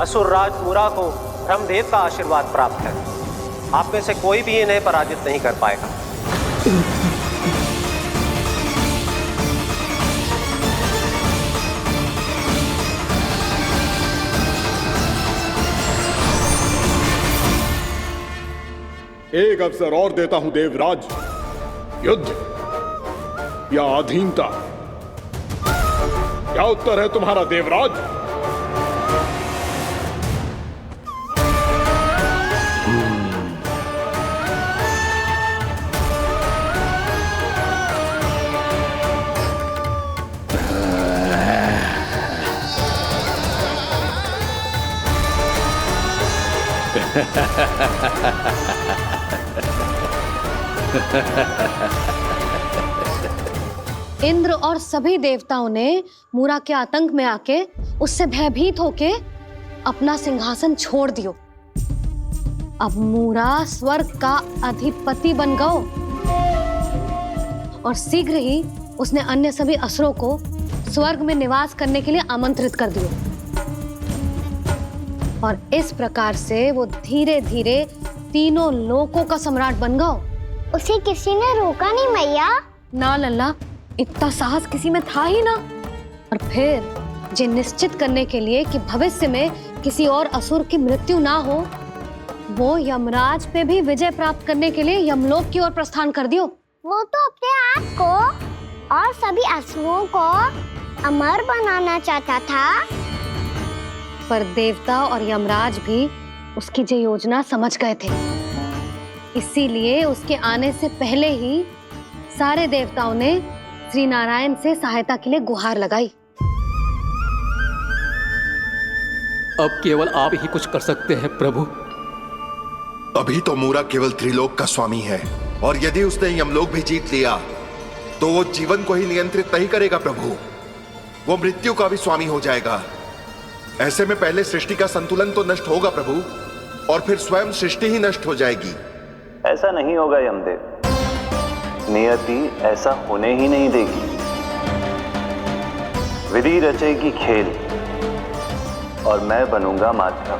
असुर राज मूरा को ब्रह्मदेव का आशीर्वाद प्राप्त है। आप में से कोई भी इन्हें पराजित नहीं कर पाएगा। एक अवसर और देता हूं देवराज, युद्ध या अधीनता, क्या उत्तर है तुम्हारा देवराज? इंद्र और सभी देवताओं ने मूरा के आतंक में आके उससे भयभीत होके अपना सिंहासन छोड़ दियो। अब मूरा स्वर्ग का अधिपति बन गयो और शीघ्र ही उसने अन्य सभी असुरों को स्वर्ग में निवास करने के लिए आमंत्रित कर दियो। और इस प्रकार से वो धीरे धीरे तीनों लोकों का सम्राट बन गयो। उसे किसी ने रोका नहीं मैया? ना लल्ला, इतना साहस किसी में था ही ना। और फिर ये निश्चित करने के लिए कि भविष्य में किसी और असुर की मृत्यु ना हो, वो यमराज पे भी विजय प्राप्त करने के लिए यमलोक की ओर प्रस्थान कर दियो। वो तो अपने आप को और सभी असुरों को अमर बनाना चाहता था। पर देवता और यमराज भी उसकी ये योजना समझ गए थे। इसीलिए उसके आने से पहले ही सारे देवताओं ने श्री नारायण से सहायता के लिए गुहार लगाई। अब केवल आप ही कुछ कर सकते हैं प्रभु। अभी तो मूरा केवल त्रिलोक का स्वामी है, और यदि उसने यमलोक भी जीत लिया तो वो जीवन को ही नियंत्रित नहीं करेगा प्रभु, वो मृत्यु का भी स्वामी हो जाएगा। ऐसे में पहले सृष्टि का संतुलन तो नष्ट होगा प्रभु, और फिर स्वयं सृष्टि ही नष्ट हो जाएगी। ऐसा नहीं होगा यमदेव, नियति ऐसा होने ही नहीं देगी। विधि रचेगी खेल और मैं बनूंगा माध्यम।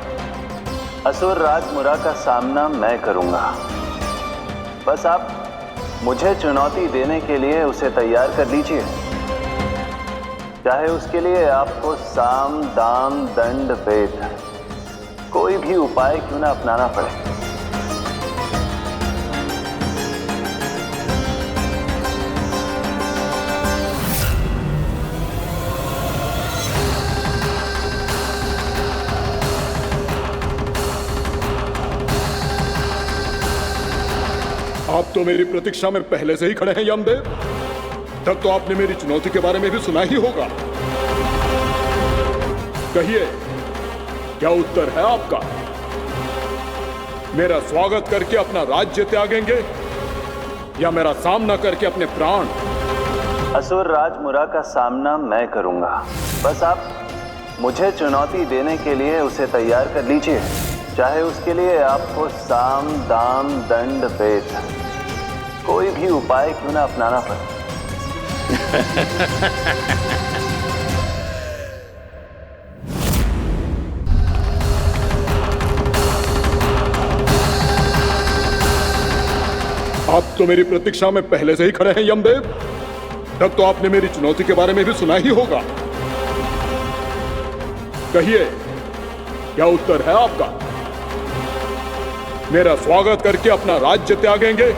असुर राज मुरा का सामना मैं करूंगा। बस आप मुझे चुनौती देने के लिए उसे तैयार कर लीजिए, चाहे उसके लिए आपको साम दाम दंड भेद कोई भी उपाय क्यों ना अपनाना पड़े। आप तो मेरी प्रतीक्षा में पहले से ही खड़े हैं यमदेव। तब तो आपने मेरी चुनौती के बारे में भी सुना ही होगा। कहिए, क्या उत्तर है आपका? मेरा स्वागत करके अपना राज्य त्यागेंगे या मेरा सामना करके अपने प्राण? असुर राज मुरा का सामना मैं करूंगा। बस आप मुझे चुनौती देने के लिए उसे तैयार कर लीजिए, चाहे उसके लिए आपको साम दाम दंड भेद कोई भी उपाय क्यों ना अपनाना पड़े। आप तो मेरी प्रतीक्षा में पहले से ही खड़े हैं यमदेव। तब तो आपने मेरी चुनौती के बारे में भी सुना ही होगा। कहिए, क्या उत्तर है आपका? मेरा स्वागत करके अपना राज्य त्यागेंगे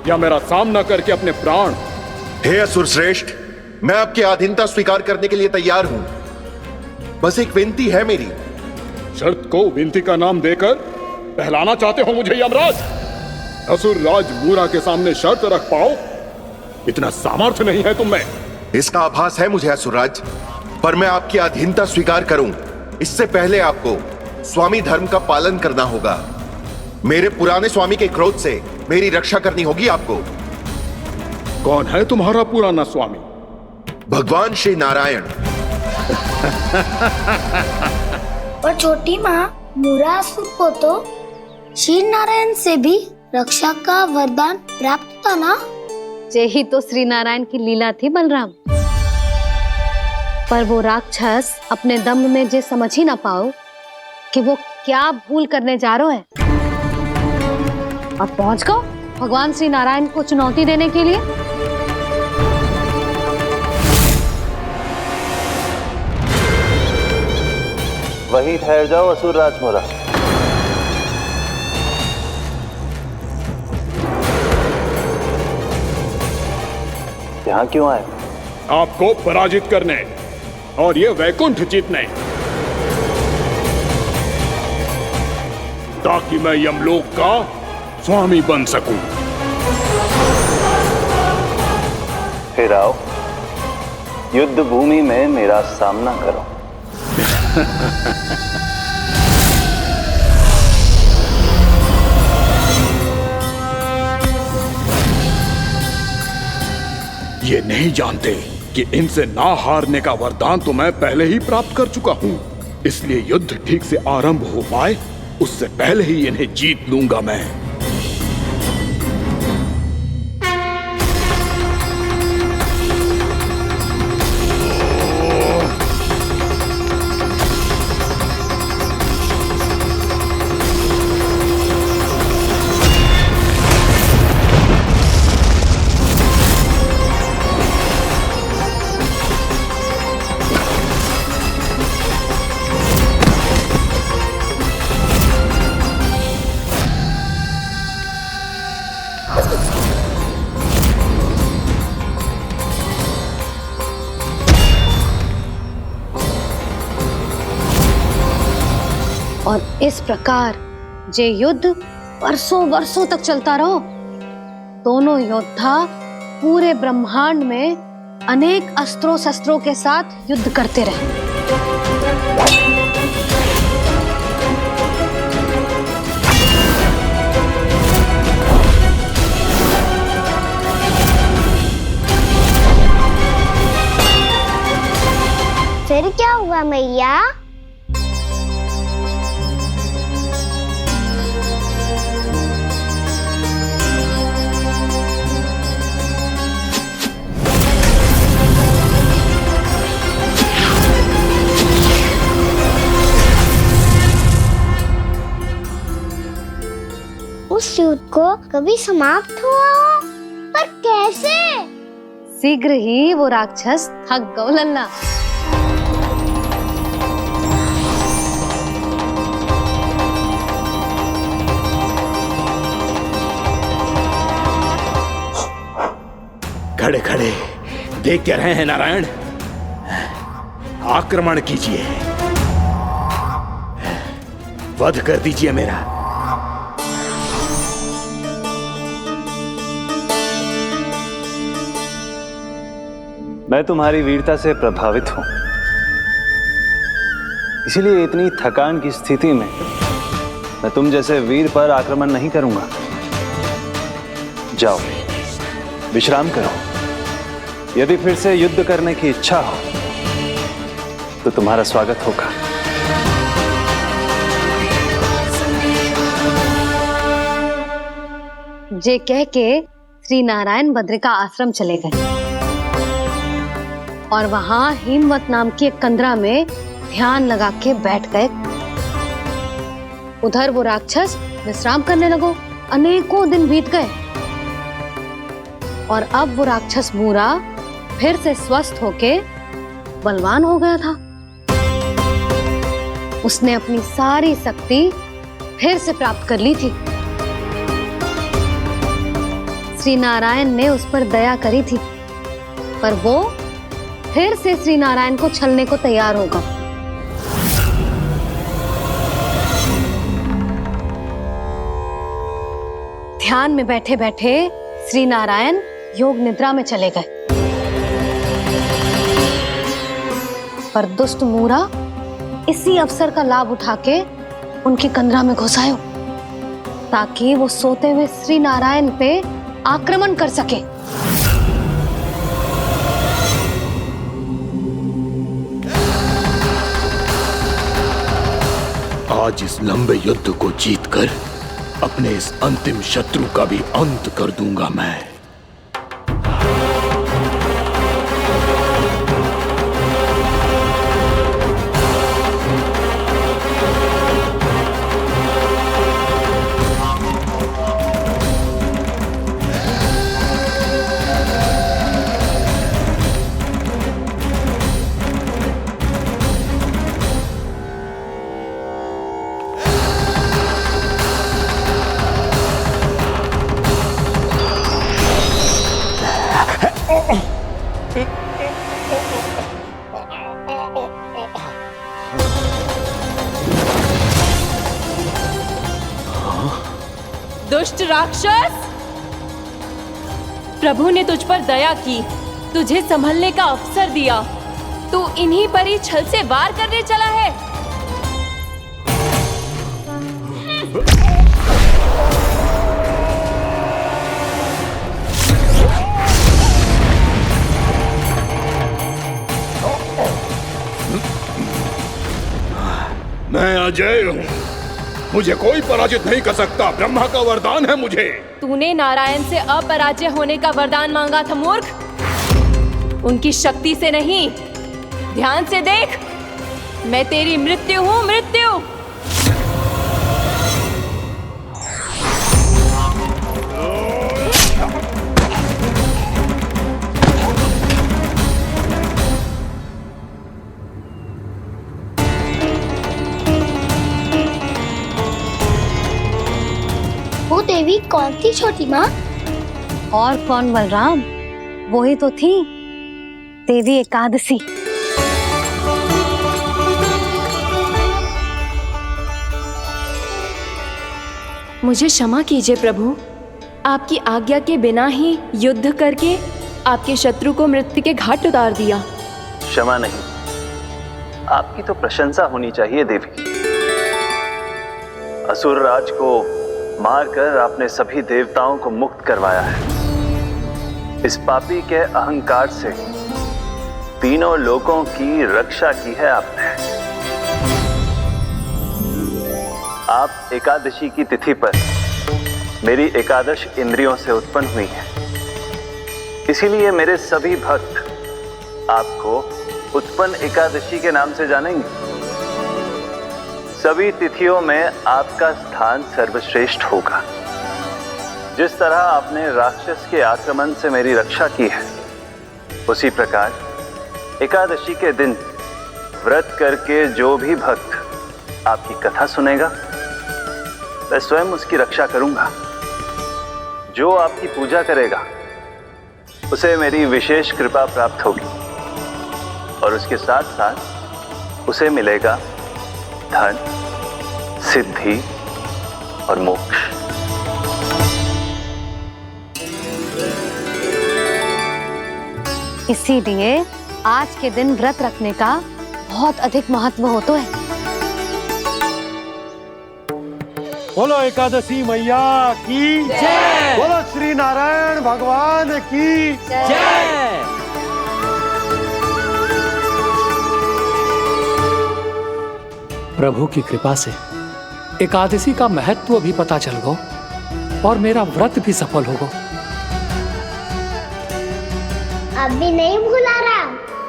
या मेरा सामना करके अपने प्राण? हे असुर श्रेष्ठ, मैं आपकी अधीनता स्वीकार करने के लिए तैयार हूं। बस एक विनती है मेरी। शर्त को विनती का नाम देकर पहलाना चाहते हो मुझे यमराज? असुर राज मूरा के सामने शर्त रख पाओ, इतना सामर्थ्य नहीं है तुम में। इसका आभास है मुझे असुरराज, पर मैं आपकी अधीनता स्वीकार करूं इससे पहले आपको स्वामी धर्म का पालन करना होगा। मेरे पुराने स्वामी के क्रोध से मेरी रक्षा करनी होगी आपको। कौन है तुम्हारा पुराना स्वामी? भगवान श्री नारायण। और छोटी माँ मूरासुर को तो श्री नारायण से भी रक्षा का वरदान प्राप्त था ना? यही तो श्री नारायण की लीला थी बलराम। पर वो राक्षस अपने दम में जे समझ ही ना पाओ कि वो क्या भूल करने जा रहा है, और पहुंच गओ भगवान श्री नारायण को चुनौती देने के लिए। वहीं ठहर जाओ असुर राज मुरा। यहाँ क्यों आए? आपको पराजित करने और ये वैकुंठ जीतने, ताकि मैं यमलोक का स्वामी बन सकूं। फिर आओ, युद्ध भूमि में मेरा सामना करो। नहीं जानते कि इनसे ना हारने का वरदान तो मैं पहले ही प्राप्त कर चुका हूँ। इसलिए युद्ध ठीक से आरंभ हो पाए उससे पहले ही इन्हें जीत लूंगा मैं। और इस प्रकार जे युद्ध वर्षों वर्षों तक चलता रहो। दोनों योद्धा पूरे ब्रह्मांड में अनेक अस्त्रों शस्त्रों के साथ युद्ध करते रहे। फिर क्या हुआ मैया? उस युद्ध को कभी समाप्त हुआ हो, पर कैसे? शीघ्र ही वो राक्षस थक गौ लल्ला। खड़े खड़े देखते रहे हैं नारायण, आक्रमण कीजिए, वध कर दीजिए मेरा। मैं तुम्हारी वीरता से प्रभावित हूं, इसीलिए इतनी थकान की स्थिति में मैं तुम जैसे वीर पर आक्रमण नहीं करूंगा। जाओ विश्राम करो। यदि फिर से युद्ध करने की इच्छा हो तो तुम्हारा स्वागत होगा। जे कह के श्री नारायण बद्रिका आश्रम चले गए और वहां हिमवत नाम की एक कंदरा में ध्यान लगा के बैठ गए। उधर वो राक्षस विश्राम करने लगो। अनेकों दिन बीत गए और अब वो राक्षस मूरा फिर से स्वस्थ होके बलवान हो गया था। उसने अपनी सारी शक्ति फिर से प्राप्त कर ली थी। श्री नारायण ने उस पर दया करी थी, पर वो फिर से श्री नारायण को छलने को तैयार होगा। ध्यान में बैठे बैठे श्री नारायण योग निद्रा में चले गए, पर दुष्ट मूरा इसी अवसर का लाभ उठा के उनकी कंदरा में घुस आयो ताकि वो सोते हुए श्री नारायण पे आक्रमण कर सके। आज इस लंबे युद्ध को जीतकर अपने इस अंतिम शत्रु का भी अंत कर दूंगा मैं। दुष्ट राक्षस, प्रभु ने तुझ पर दया की, तुझे संभलने का अवसर दिया। तू इन्हीं पर ही छल से वार करने चला है। मैं अजय हूँ, मुझे कोई पराजित नहीं कर सकता। ब्रह्मा का वरदान है मुझे। तूने नारायण से अपराजय होने का वरदान मांगा था मूर्ख, उनकी शक्ति से नहीं। ध्यान से देख, मैं तेरी मृत्यु हूँ, मृत्यु। वो देवी कौन थी छोटी माँ? और कौन बलराम, वही तो थी देवी एकादशी। मुझे क्षमा कीजिए प्रभु, आपकी आज्ञा के बिना ही युद्ध करके आपके शत्रु को मृत्यु के घाट उतार दिया। क्षमा नहीं, आपकी तो प्रशंसा होनी चाहिए देवी। असुर राज को मारकर आपने सभी देवताओं को मुक्त करवाया है। इस पापी के अहंकार से तीनों लोकों की रक्षा की है आपने। आप एकादशी की तिथि पर मेरी एकादश इंद्रियों से उत्पन्न हुई हैं। इसीलिए मेरे सभी भक्त आपको उत्पन्न एकादशी के नाम से जानेंगे। सभी तिथियों में आपका स्थान सर्वश्रेष्ठ होगा। जिस तरह आपने राक्षस के आक्रमण से मेरी रक्षा की है, उसी प्रकार एकादशी के दिन व्रत करके जो भी भक्त आपकी कथा सुनेगा, मैं स्वयं उसकी रक्षा करूंगा। जो आपकी पूजा करेगा, उसे मेरी विशेष कृपा प्राप्त होगी और उसके साथ साथ उसे मिलेगा धन, सिद्धि और मोक्ष। इसीलिए आज के दिन व्रत रखने का बहुत अधिक महत्व होता है। बोलो एकादशी मैया की जय। बोलो श्री नारायण भगवान की जय। प्रभु की कृपा से एकादशी का महत्व भी पता चल गो और मेरा व्रत भी सफल होगा। अभी नहीं भूला रहा,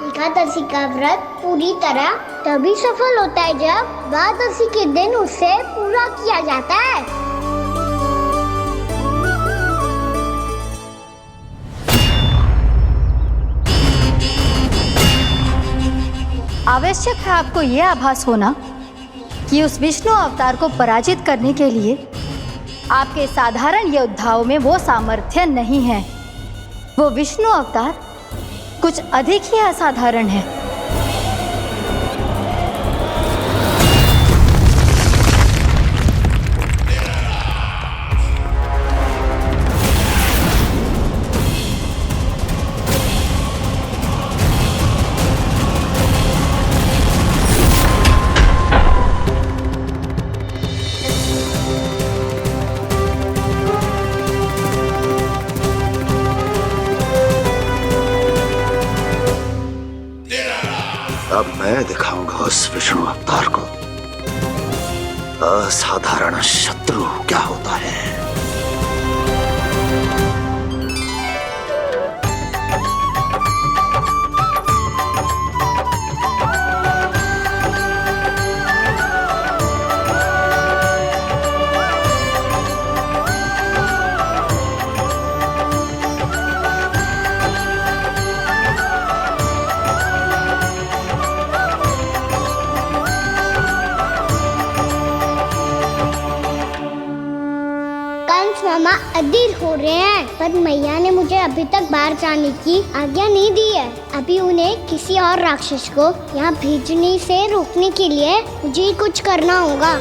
एकादशी का व्रत पूरी तरह तभी सफल होता है जब द्वादशी के दिन उसे पूरा किया जाता है। आवश्यक है आपको यह आभास होना कि उस विष्णु अवतार को पराजित करने के लिए आपके साधारण योद्धाओं में वो सामर्थ्य नहीं है। वो विष्णु अवतार कुछ अधिक ही असाधारण है। अब मैं दिखाऊंगा उस विष्णु अवतार को असाधारण शत्रु क्या होता है। मामा अधीर हो रहे हैं, पर मैया ने मुझे अभी तक बाहर जाने की आज्ञा नहीं दी है। अभी उन्हें किसी और राक्षस को यहाँ भेजने से रोकने के लिए मुझे ही कुछ करना होगा।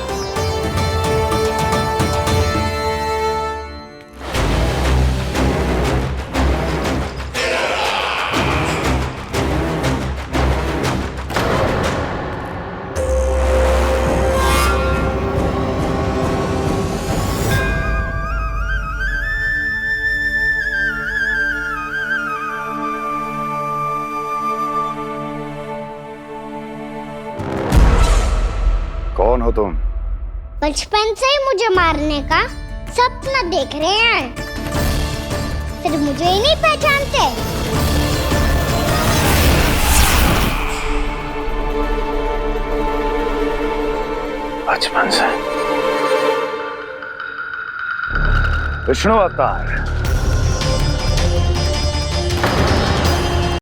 कौन हो तुम? बचपन से ही मुझे मारने का सपना देख रहे हैं, सिर्फ मुझे ही नहीं पहचानते। बचपन से। विष्णु अवतार,